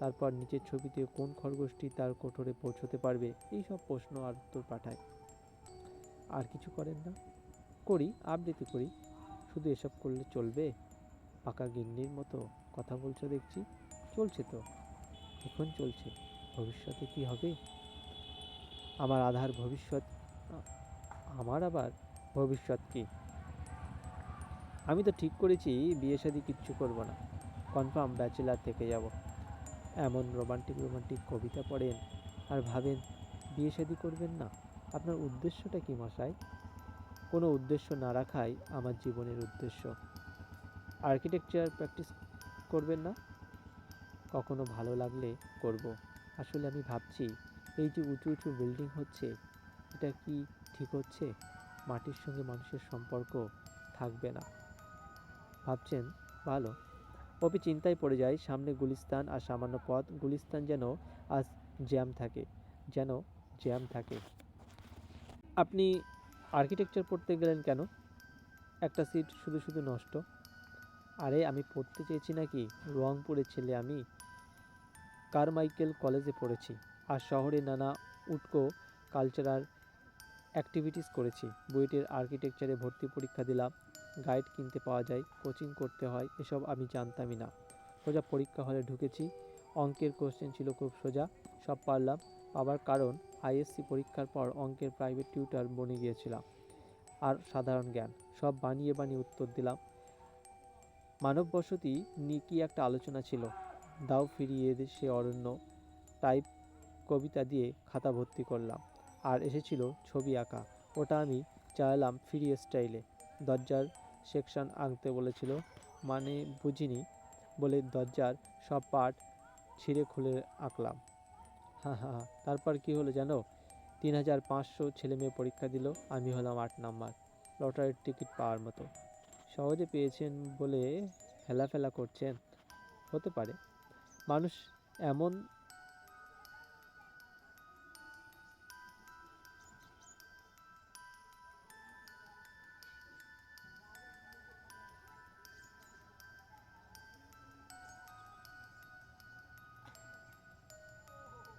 তারপর নিচের ছবিতে কোন খরগোশটি তার কোঠরে পৌঁছতে পারবে, এই সব প্রশ্ন আর উত্তর পাঠায়। আর কিছু করেন না? করি, আবৃত্তি করি। শুধু এসব করলে চলবে? পাকা গিন্নির মতো কথা বলছো দেখছি। চলছে তো, এখন চলছে। ভবিষ্যতে কি হবে? আমার আধার ভবিষ্যৎ। আমার আবার ভবিষ্যৎ কি? আমি তো ঠিক করেছি বিয়ে শাদী কিচ্ছু করব না, কনফার্ম ব্যাচেলার থেকে যাব। এমন রোমান্টিক রোমান্টিক কবিতা পড়েন আর ভাবেন বিয়ে শাদী করবেন না। আপনার উদ্দেশ্যটা কি মশাই? কোনো উদ্দেশ্য না রাখাই আমার জীবনের উদ্দেশ্য। আর্কিটেকচার প্র্যাকটিস করবেন না? কখনো ভালো লাগলে করব। আসলে আমি ভাবছি এই যে উঁচু উঁচু বিল্ডিং হচ্ছে, এটা কি ঠিক হচ্ছে? মাটির সঙ্গে মানুষের সম্পর্ক থাকবে না। ভাবছেন? ভালো। অপি চিন্তায় পড়ে যায়। সামনে গুলিস্তান আর সামান্য পথ। গুলিস্তান যেন আজ জ্যাম থাকে, যেন জ্যাম থাকে। আপনি আর্কিটেকচার পড়তে গেলেন কেন? একটা সিট শুধু শুধু নষ্ট। আরে আমি পড়তে চেয়েছি নাকি? রংপুরের ছেলে আমি, কারমাইকেল কলেজে পড়েছি আর শহরে নানা উটকো কালচারাল অ্যাক্টিভিটিস করেছি। বুয়েটের আর্কিটেকচারে ভর্তি পরীক্ষা দিলাম। গাইড কিনতে পাওয়া যায়, কোচিং করতে হয়, এসব আমি জানতামই না। সোজা পরীক্ষা হলে ঢুকেছি। অঙ্কের কোশ্চেন ছিল খুব সোজা, সব পারলাম। আবার কারণ আইএসসি পরীক্ষার পর অঙ্কের প্রাইভেট টিউটার বনে গিয়েছিলাম। আর সাধারণ জ্ঞান সব বানিয়ে বানিয়ে উত্তর দিলাম। মানব বসতি নিয়ে কি একটা আলোচনা ছিল। দাও ফিরিয়ে সে অরণ্য টাইপ কবিতা দিয়ে খাতা ভর্তি করলাম। আর এসেছিল ছবি আঁকা, ওটা আমি চালালাম ফ্রি স্টাইলে। দরজার সেকশন আঁকতে বলেছিল, মানে বুঝিনি বলে দরজার সব পার্ট ছিঁড়ে খুলে আঁকলাম। হ্যাঁ হ্যাঁ হ্যাঁ, তারপর কি হলো জানো? 3500 ছেলে মেয়ে পরীক্ষা দিল, আমি হলাম 8 নাম্বার। লটারির টিকিট পাওয়ার মতো। সহজে পেয়েছেন বলে হেলাফেলা করছেন? হতে পারে। মানুষ এমন।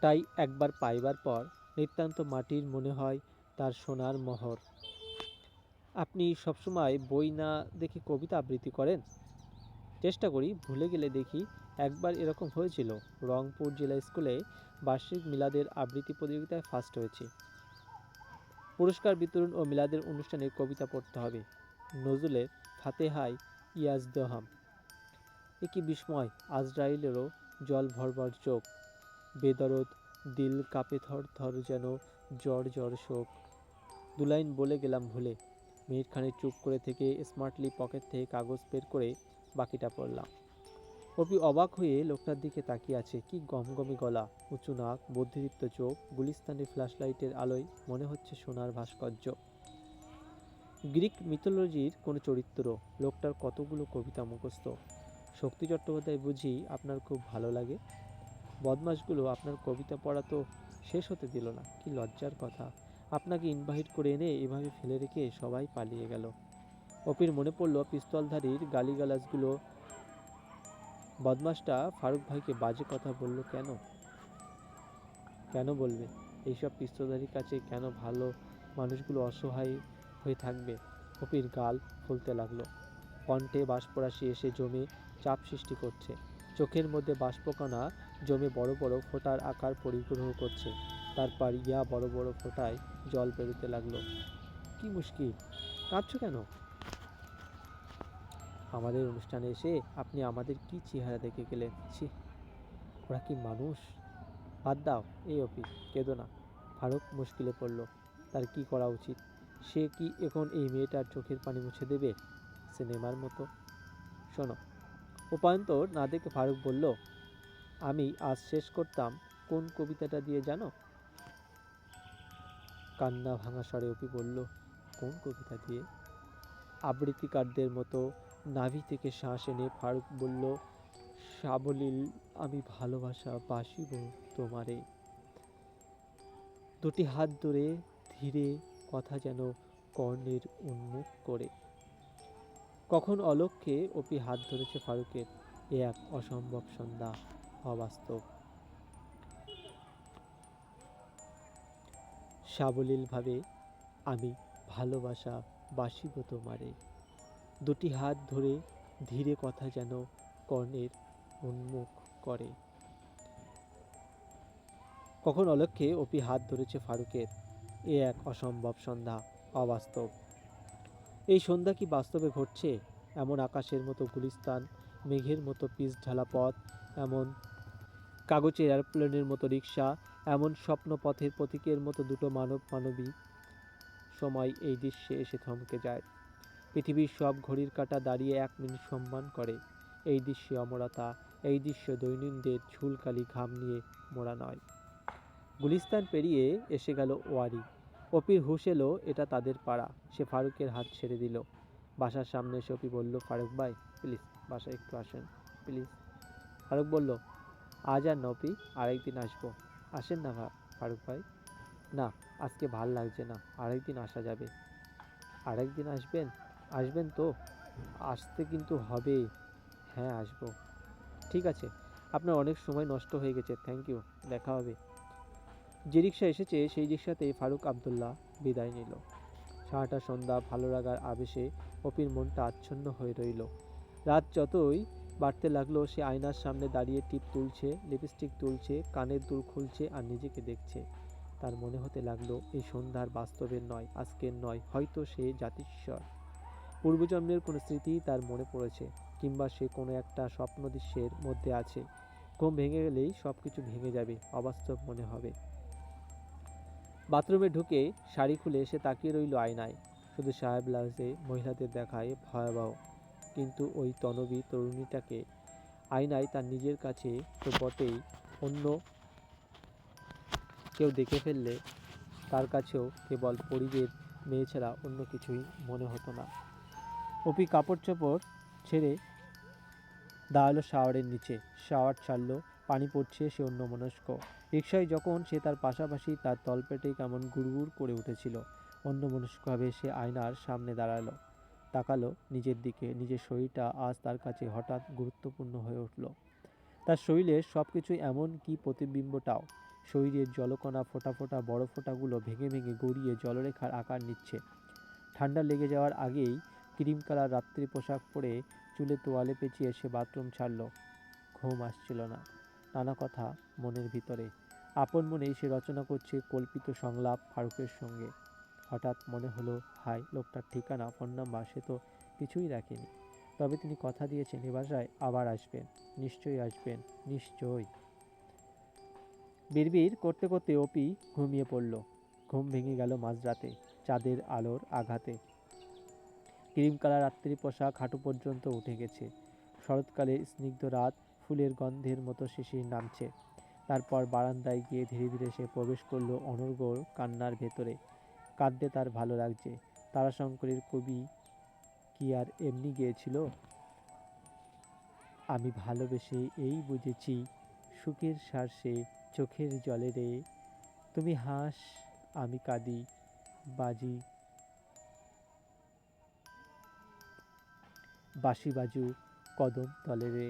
তাই একবার পাইবার পর নিতান্ত মাটির মনে হয় তার সোনার মোহর। আপনি সবসময় বই না দেখে কবিতা আবৃত্তি করেন? চেষ্টা করি, ভুলে গেলে দেখি। একবার এরকম হয়েছিল, রংপুর জেলা স্কুলে বার্ষিক মিলাদের আবৃত্তি প্রতিযোগিতায় ফার্স্ট হয়েছি। পুরস্কার বিতরণ ও মিলাদের অনুষ্ঠানে কবিতা পড়তে হবে। নজরুলের ফাতেহায় ইয়াজদহাম। এ কি বিস্ময়! আজরাইলেরও জল ভরভর চোখ। বেদরদ দিল কাঁপে থর থর, যেন জ্বর জ্বর শোক। 2 লাইন বলে গেলাম ভুলে। মিনিটখানেক চুপ করে থেকে স্মার্টলি পকেট থেকে কাগজ বের করে বাকিটা পড়লাম। অপি অবাক হয়ে লোকটার দিকে তাকিয়ে আছে। কি গমগমে গলা, উঁচু নাক, বুদ্ধিদীপ্ত চোখ, গুলিস্তানের ফ্ল্যাশলাইটের আলোয় মনে হচ্ছে সোনার ভাস্কর্য। গ্রিক মিথোলজির কোনো চরিত্র। লোকটার কতগুলো কবিতা মুখস্থ। শক্তি চট্টোপাধ্যায় বুঝি আপনার খুব ভালো লাগে? বদমাশগুলো আপনার কবিতা পড়া তো শেষ হতে দিল না। কি লজ্জার কথা! আপনাকে ইনভাইট করে এনে এভাবে ফেলে রেখে সবাই পালিয়ে গেল। অপির মনে পড়ল পিস্তলধারীর গালিগালাজগুলো। বদমাশটা ফারুক ভাইকে বাজে কথা বলল কেন? কেন বলবে? এইসব পিস্তলধারীর কাছে কেন ভালো মানুষগুলো অসহায় হয়ে থাকবে? অপির গাল ফুলতে লাগলো। কণ্ঠে বাষ্পরাশি এসে জমে চাপ সৃষ্টি করছে। চোখের মধ্যে বাষ্পকণা জমে বড় বড় ফোঁটার আকার পরিগ্রহ করছে। তারপর ইয়া বড় বড় ফোঁটায় জল বেরোতে লাগলো। কি মুশকিল! কাঁদছো কেন? আমাদের অনুষ্ঠানে এসে আপনি আমাদের কি চেহারা দেখে গেলেন! ছি, ওরা কি মানুষ? বাদ দাও এই অপি, কেঁদো না। ফারুক মুশকিলে পড়ল। তার কি করা উচিত? সে কি এখন এই মেয়েটার চোখের পানি মুছে দেবে? সিনেমার মতো। শোনো। উপায়ন্তর না দেখে ফারুক বলল, আমি আজ শেষ করতাম কোন কবিতাটা দিয়ে জানো? কান্না ভাঙা স্বরে অপি বলল, কোন কবিতা দিয়ে? আবৃত্তিকারদের মতো নাভি থেকে শ্বাস এনে ফারুক বলল, সাবলীল আমি ভালোবাসা বাসিব তোমারে। দুটি হাত ধরে ধীরে, কথা যেন কর্ণের উন্মুখ করে। কখন অলক্ষ্যে অপি হাত ধরেছে ফারুকের। এ এক অসম্ভব সন্ধ্যা, অবাস্তব। সাবলীলভাবে আমি ভালোবাসা বাসিব তোমারে। দুটি হাত ধরে ধীরে কথা যেন কর্ণের উন্মুখ করে। কখন অলক্ষ্যে অপি হাত ধরেছে ফারুকের। এ এক অসম্ভব সন্ধ্যা, অবাস্তব। এই সন্ধ্যা কি বাস্তবে ঘটছে? এমন আকাশের মতো গুলিস্তান, মেঘের মতো পিচ ঢালা পথ, এমন কাগজের এরোপ্লেনের মতো রিক্সা, এমন স্বপ্নপথের প্রতীকের মতো দুটো মানবী সময় এই দৃশ্যে এসে থমকে যায়। পৃথিবীর সব ঘড়ির কাঁটা দাঁড়িয়ে 1 মিনিট সম্মান করে। এই দৃশ্যে অমরতা, এই দৃশ্য দৈনন্দিন ঝুলকালি ঘাম নিয়ে মোড়া নয়। গুলিস্তান পেরিয়ে এসে গেল ওয়ারি। অপির হুঁশ এলো এটা তাদের পাড়া। সে ফারুকের হাত ছেড়ে দিল। বাসার সামনে এসে অপি বলল, ফারুক ভাই প্লিজ বাসায় একটু আসেন প্লিজ। ফারুক বলল, আজ আর নপি, আরেকদিন আসবো। আসেন না ফারুক ভাই। না, আজকে ভাল লাগছে না, আরেকদিন আসা যাবে। আরেকদিন আসবেন? আসবেন তো? আসতে কিন্তু হবে। হ্যাঁ আসবো। ঠিক আছে, আপনার অনেক সময় নষ্ট হয়ে গেছে, থ্যাংক ইউ, দেখা হবে। যে রিক্সা এসেছে সেই রিক্সাতেই ফারুক আবদুল্লাহ বিদায় নিল। সারাটা সন্ধ্যা ভালো লাগার আবেশে অপির মনটা আচ্ছন্ন হয়ে রইল। রাত যতই বাড়তে লাগলো সে আয়নার সামনে দাঁড়িয়ে টিপ তুলছে, লিপস্টিক তুলছে, কানের দুল খুলছে আর নিজেকে দেখছে। তার মনে হতে লাগলো এই সন্ধ্যার বাস্তবের নয়, আজকের নয়, হয়তো সে জাতিস্বর। পূর্বজন্মের কোনো স্মৃতি তার মনে পড়েছে, কিংবা সে কোনো একটা স্বপ্ন দৃশ্যের মধ্যে আছে। ঘুম ভেঙে গেলেই সব কিছু ভেঙে যাবে, অবাস্তব মনে হবে। বাথরুমে ঢুকে শাড়ি খুলে সে তাকিয়ে রইল আয়নায়। শুধু সাহেব ব্লাউজে মহিলাদের দেখায় ভয়াবহ, কিন্তু ওই তনবী তরুণীটাকে আয়নায় তার নিজের কাছে তো বটেই, অন্য কেউ দেখে ফেললে তার কাছেও কেবল পরিবের মেয়ে ছাড়া অন্য কিছুই মনে হতো না। অপি কাপড় চোপড় ছেড়ে দাঁড়ালো শাওয়ারের নিচে। শাওয়ার ছাড়লো, পানি পড়ছে, সে অন্যমনস্ক। রিকশায় যখন সে তার পাশাপাশি, তার তলপেটে কেমন গুড়গুড় করে উঠেছিল। অন্যমনস্কভাবে সে আয়নার সামনে দাঁড়ালো, তাকালো নিজের দিকে। নিজের শরীরটা আজ তার কাছে হঠাৎ গুরুত্বপূর্ণ হয়ে উঠল। তার শরীরের সব কিছুই, এমন কি প্রতিবিম্বটাও। শরীরের জলকণা, ফোঁটা ফোঁটা বড় ফোঁটাগুলো ভেঙে ভেঙে গড়িয়ে জলরেখার আকার নিচ্ছে। ঠান্ডা লেগে যাওয়ার আগেই ক্রিম কালার রাত্রি পোশাক পরে চুলে তোয়ালে পেঁচিয়ে সে বাথরুম ছাড়ল। ঘুম আসছিল না, নানা কথা মনের ভিতরে। আপন মনেই সে রচনা করছে কল্পিত সংলাপ ফারুকের সঙ্গে। হঠাৎ মনে হলো, হাই, লোকটার ঠিকানা, ফোন নাম্বার সে তো কিছুই রাখেনি। তবে তিনি কথা দিয়েছেন এ বাসায় আবার আসবেন, নিশ্চয়ই আসবেন, নিশ্চয়ই। বিড়বিড় করতে করতে অপি ঘুমিয়ে পড়ল। ঘুম ভেঙে গেল মাঝরাতে, চাঁদের আলোর আঘাতে। ক্রিম কালার রাত্রি পোশাক হাঁটু পর্যন্ত উঠে গেছে। শরৎকালের স্নিগ্ধ রাত, ফুলের গন্ধের মতো শিশির নামছে। তারপর বারান্দায় গিয়ে ধীরে ধীরে সে প্রবেশ করলো অনর্গল কান্নার ভেতরে। কাঁদতে তার ভালো লাগছে। তারাশঙ্করের কবি কি আর এমনি গিয়েছিল, আমি ভালোবেসে এই বুঝেছি, সুখের সারসে চোখের জলে রে, তুমি হাস আমি কাঁদি, বাজি বাঁশি বাজু কদম তলে রে।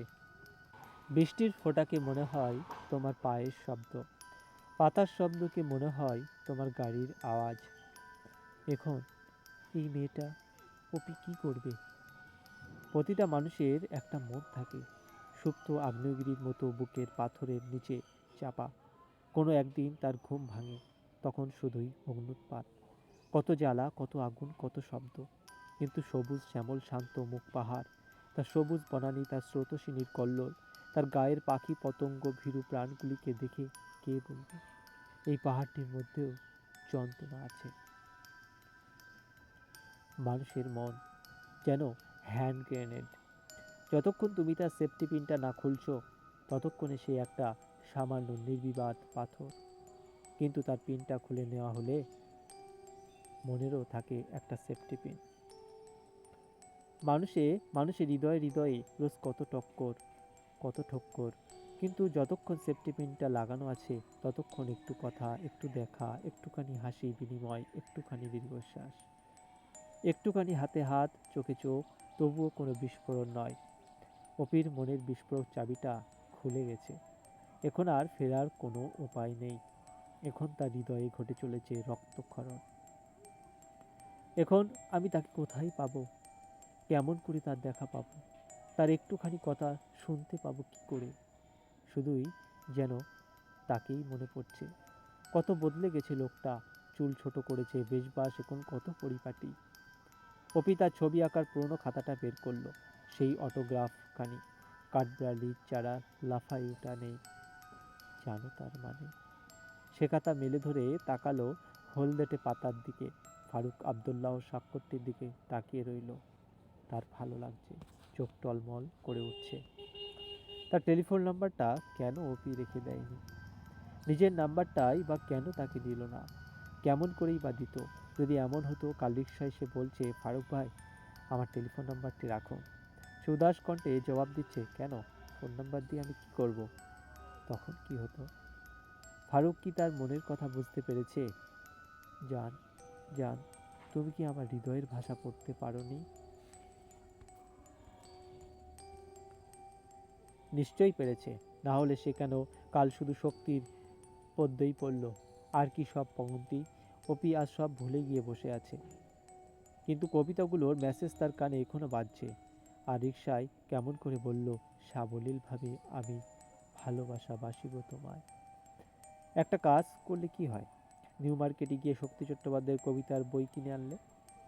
বৃষ্টির ফোঁটাকে মনে হয় তোমার পায়ের শব্দ, পাতার শব্দকে মনে হয় তোমার গাড়ির আওয়াজ। এখন এই মেয়েটা অপি কি করবে? প্রতিটা মানুষের একটা মন থাকে, সুপ্ত আগ্নেয়গিরির মতো বুকের পাথরের নিচে চাপা। কোনো একদিন তার ঘুম ভাঙে, তখন শুধুই অগ্ন্যুৎপাত। কত জ্বালা, কত আগুন, কত শব্দ। কিন্তু সবুজ শ্যামল শান্ত মুখ পাহাড়, তার সবুজ বনানী, তার স্রোতস্বিনীর কল্লোল, তার গায়ের পাখি পতঙ্গ ভীরু প্রাণগুলিকে দেখে কে বলবে এই পাহাড়টির মধ্যেও যন্ত্রণা আছে। মানুষের মন যেন হ্যান্ড গ্রেনেড। যতক্ষণ তুমি তার সেফটি পিনটা না খুলছো, ততক্ষণে সে একটা সামান্য নির্বিবাদ পাথর। কিন্তু তার পিনটা খুলে নেওয়া হলে মনেরও থাকে একটা সেফটি পিন। মানুষের হৃদয়ে হৃদয়ে রোজ কত টক্কর, কত ঠক্কর। কিন্তু যতক্ষণ সেফটি পিনটা লাগানো আছে, ততক্ষণ একটু কথা, একটু দেখা, একটুখানি হাসি বিনিময়, একটুখানি দীর্ঘশ্বাস, একটুখানি হাতে হাত, চোখে চোখ, তবুও কোনো বিস্ফোরণ নয়। অপির মনের বিস্ফোরক চাবিটা খুলে গেছে। এখন আর ফেরার কোনো উপায় নেই। এখন তার হৃদয়ে ঘটে চলেছে রক্তক্ষরণ। এখন আমি তাকে কোথায় পাবো? কেমন করে তার দেখা পাবো? তার একটুখানি কথা শুনতে পাবো কি করে? শুধুই যেন তাকেই মনে পড়ছে। কত বদলে গেছে লোকটা। চুল ছোট করেছে, বেশবাস এখন কত পরিপাটি। পপি তার ছবি আঁকার পুরনো খাতাটা বের করলো। সেই অটোগ্রাফখানি। কাঠবিড়ালির চারা লাফায় ওঠা নেই, জানো তার মানে? সে খাতা মেলে ধরে তাকালো হলদেটে পাতার দিকে। ফারুক আবদুল্লাহ স্বাক্ষরটির দিকে তাকিয়ে রইল। তার ভালো লাগছে, চোখ টলমল করে উঠছে। তার টেলিফোন নাম্বারটা কেন অপি রেখে দেয়নি? নিজের নাম্বারটাই বা কেন তাকে দিল না? কেমন করেই বা দিত? যদি এমন হতো কাল রিকশায় সে বলছে, ফারুক ভাই, আমার টেলিফোন নাম্বারটি রাখুন। সে উদাস কণ্ঠে জবাব দিচ্ছে, কেন? ফোন নাম্বার দিয়ে আমি কি করব? তখন কি হতো? ফারুক কি তার মনের কথা বুঝতে পেরেছে? জান, জান, তুমি কি আমার হৃদয়ের ভাষা পড়তে পারোনি? নিশ্চয়ই পেরেছে, না হলে সে কেন কাল শুধু শক্তির পদ্যই পড়ল? আর কি সব পংক্তি? অপি আজ সব ভুলে গিয়ে বসে আছে। কিন্তু কবিতাগুলোর মেসেজ তার কানে এখনো বাজছে। আর রিকশায় কেমন করে বলল সাবলীলভাবে, আমি ভালোবাসা বাসিব তোমায়। একটা কাজ করলে কি হয়? নিউ মার্কেটে গিয়ে শক্তি চট্টোপাধ্যায়ের কবিতার বই কিনে আনলে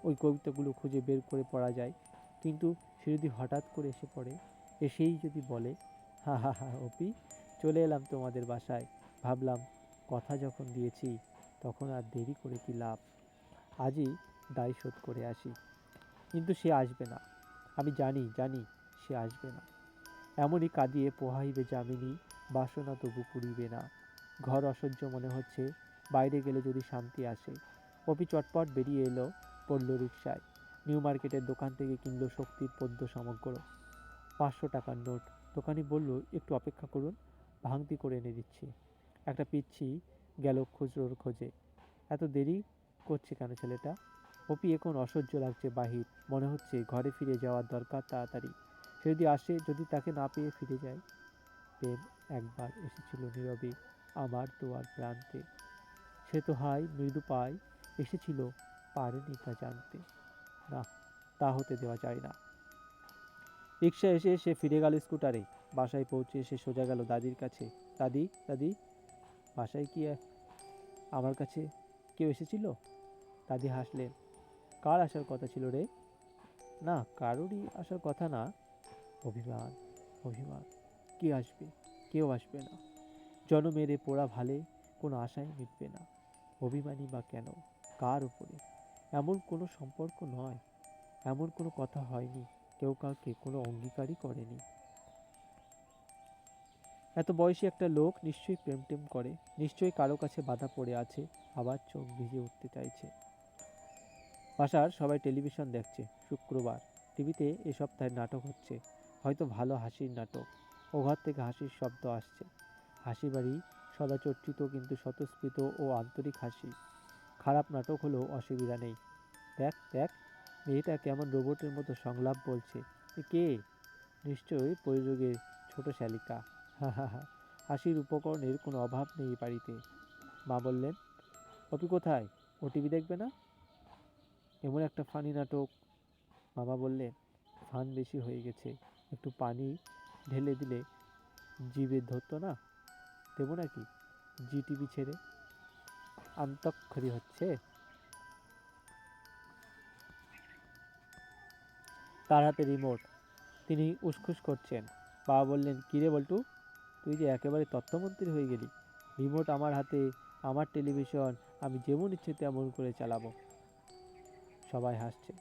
ওই কবিতাগুলো খুঁজে বের করে পড়া যায়। কিন্তু সে যদি হঠাৎ করে এসে পড়ে, এসেই যদি বলে, হা হা হা অপি, চলে এলাম তোমাদের বাসায়, ভাবলাম কথা যখন দিয়েছি তখন আর দেরি করে কি লাভ, আজই দায় শোধ করে আসি। কিন্তু সে আসবে না। আমি জানি, জানি সে আসবে না। এমনই কাঁদিয়ে পোহাইবে যামিনী, বাসনা তবু পুরিবে না। ঘর অসহ্য মনে হচ্ছে, বাইরে গেলে যদি শান্তি আসে। অপি চটপট বেরিয়ে এলো, পড়ল রিকশায়। নিউ মার্কেটের দোকান থেকে কিনলো শক্তির পদ্য সমগ্র। 500 টাকার নোট। দোকানি বলল, একটু অপেক্ষা করুন, ভাঙতি করে এনে দিচ্ছি। একটা পিচ্ছি গেল খুচরোর খোঁজে। এত দেরি করছে কেন ছেলেটা? অপি এখন অসহ্য লাগছে বাহির। মনে হচ্ছে ঘরে ফিরে যাওয়ার দরকার তাড়াতাড়ি। সে যদি আসে, যদি তাকে না পেয়ে ফিরে যায়। প্রেম একবার এসেছিল নীরবে আমার দুয়ার প্রান্তে। সে তো হয় মৃদু পায় এসেছিল, পারেনি তা জানতে। না, তা হতে দেওয়া যায় না। রিকশা এসে সে ফিরে গেল স্কুটারে। বাসায় পৌঁছে সে সোজা গেল দাদির কাছে। দাদি, দাদি, বাসায় কি আমার কাছে কেউ এসেছিল? দাদি হাসলেন। কার আসার কথা ছিল রে? না, কারোরই আসার কথা না। অভিমান, অভিমান। কে আসবে? কেউ আসবে না। জনমের এ পোড়া ভালে কোনো আশাই মিটবে না। অভিমানী বা কেন? কার উপরে? এমন কোনো সম্পর্ক নয়, এমন কোনো কথা হয়নি, কেউ কাউকে কোনো অঙ্গীকারই করেনি। এত বয়সী একটা লোক নিশ্চয়ই প্রেম টেম করে, নিশ্চয়ই কারো কাছে বাধা পড়ে আছে, আবার চোখ ভিজে উঠতে চাইছে। বাসার সবাই টেলিভিশন দেখছে। শুক্রবার। টিভিতে এ সপ্তাহের নাটক হচ্ছে, হয়তো ভালো হাসির নাটক। ও ঘর থেকে হাসির শব্দ আসছে। হাসি বাড়ি, সদাচর্চিত কিন্তু স্বতঃস্ফূর্ত ও আন্তরিক হাসি। খারাপ নাটক হলেও অসুবিধা নেই। দেখ দেখ, মেয়েটা কেমন রোবটের মতো সংলাপ বলছে। এ কে? নিশ্চয়ই প্রযোজকের ছোট শ্যালিকা। হা হা হা। হাসির উপকরণের কোনো অভাব নেই এ বাড়িতে। মা বললেন, পপি কোথায়? ও টিভি দেখবে না? এমন একটা ফানি নাটক। মামা বললেন, ফান বেশি হয়ে গেছে, একটু পানি ঢেলে দিলে জিভে ধরতো না? দেবো নাকি? জি টিভি ছেড়ে আন্তঃক্ষরী হচ্ছে। তার হাতে রিমোট। তিনি উসখুস করছেন। বাবা বললেন, কিরে বল্টু, তুই যে একেবারে তথ্যমন্ত্রী হয়ে গেলি। রিমোট আমার হাতে, আমার টেলিভিশন, আমি যেমন ইচ্ছে তেমন করে চালাবো। সবাই হাসছে।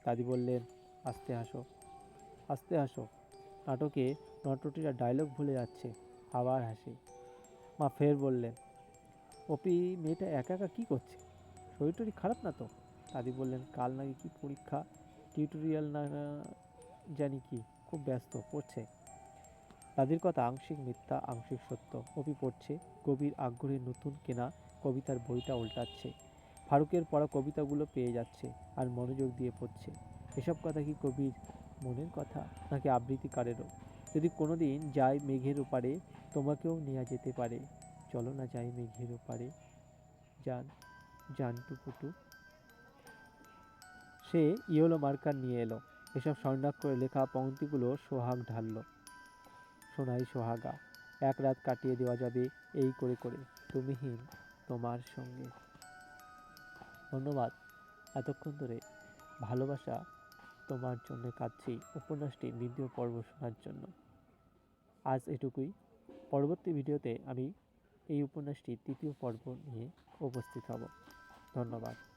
দাদি বললেন, আস্তে হাসো, আস্তে হাসো। নাটকে নটরটিরা ডায়লগ ভুলে যাচ্ছে। আবার হাসি। মা ফের বললেন, অপি মেয়েটা একা একা কী করছে? শরীর টরীর খারাপ না তো? দাদি বললেন, কাল নাকি কি পরীক্ষা, টিউটোরিয়াল না জানি কি, খুব ব্যস্ত, পড়ছে। দাদির কথা আংশিক মিথ্যা আংশিক সত্য। অপি পড়ছে, গভীর আগ্রহে নতুন কেনা কবিতার বইটা উল্টাচ্ছে। ফারুকের পড়া কবিতাগুলো পেয়ে যাচ্ছে আর মনোযোগ দিয়ে পড়ছে। এসব কথা কি কবির মনের কথা, নাকি আবৃত্তিকারেরও? যদি কোনোদিন যাই মেঘের ওপারে, তোমাকেও নেওয়া যেতে পারে। চলো না যাই মেঘের ওপারে, জান, জানটু পুটু। সে ইয়েলো মার্কার নিয়ে এলো। এসব স্বর্ণাক্ষরে লেখা পংক্তিগুলো সোহাগ ঢালল। সোনাই সোহাগা, এক রাত কাটিয়ে দেওয়া যাবে এই করে করে, তুমিহীন তোমার সঙ্গে। ধন্যবাদ এতক্ষণ ধরে ভালোবাসা তোমার জন্য কাঁদছি উপন্যাসটি দ্বিতীয় পর্ব শোনার জন্য। আজ এটুকুই। পরবর্তী ভিডিওতে আমি এই উপন্যাসটি তৃতীয় পর্ব নিয়ে উপস্থিত হব। ধন্যবাদ।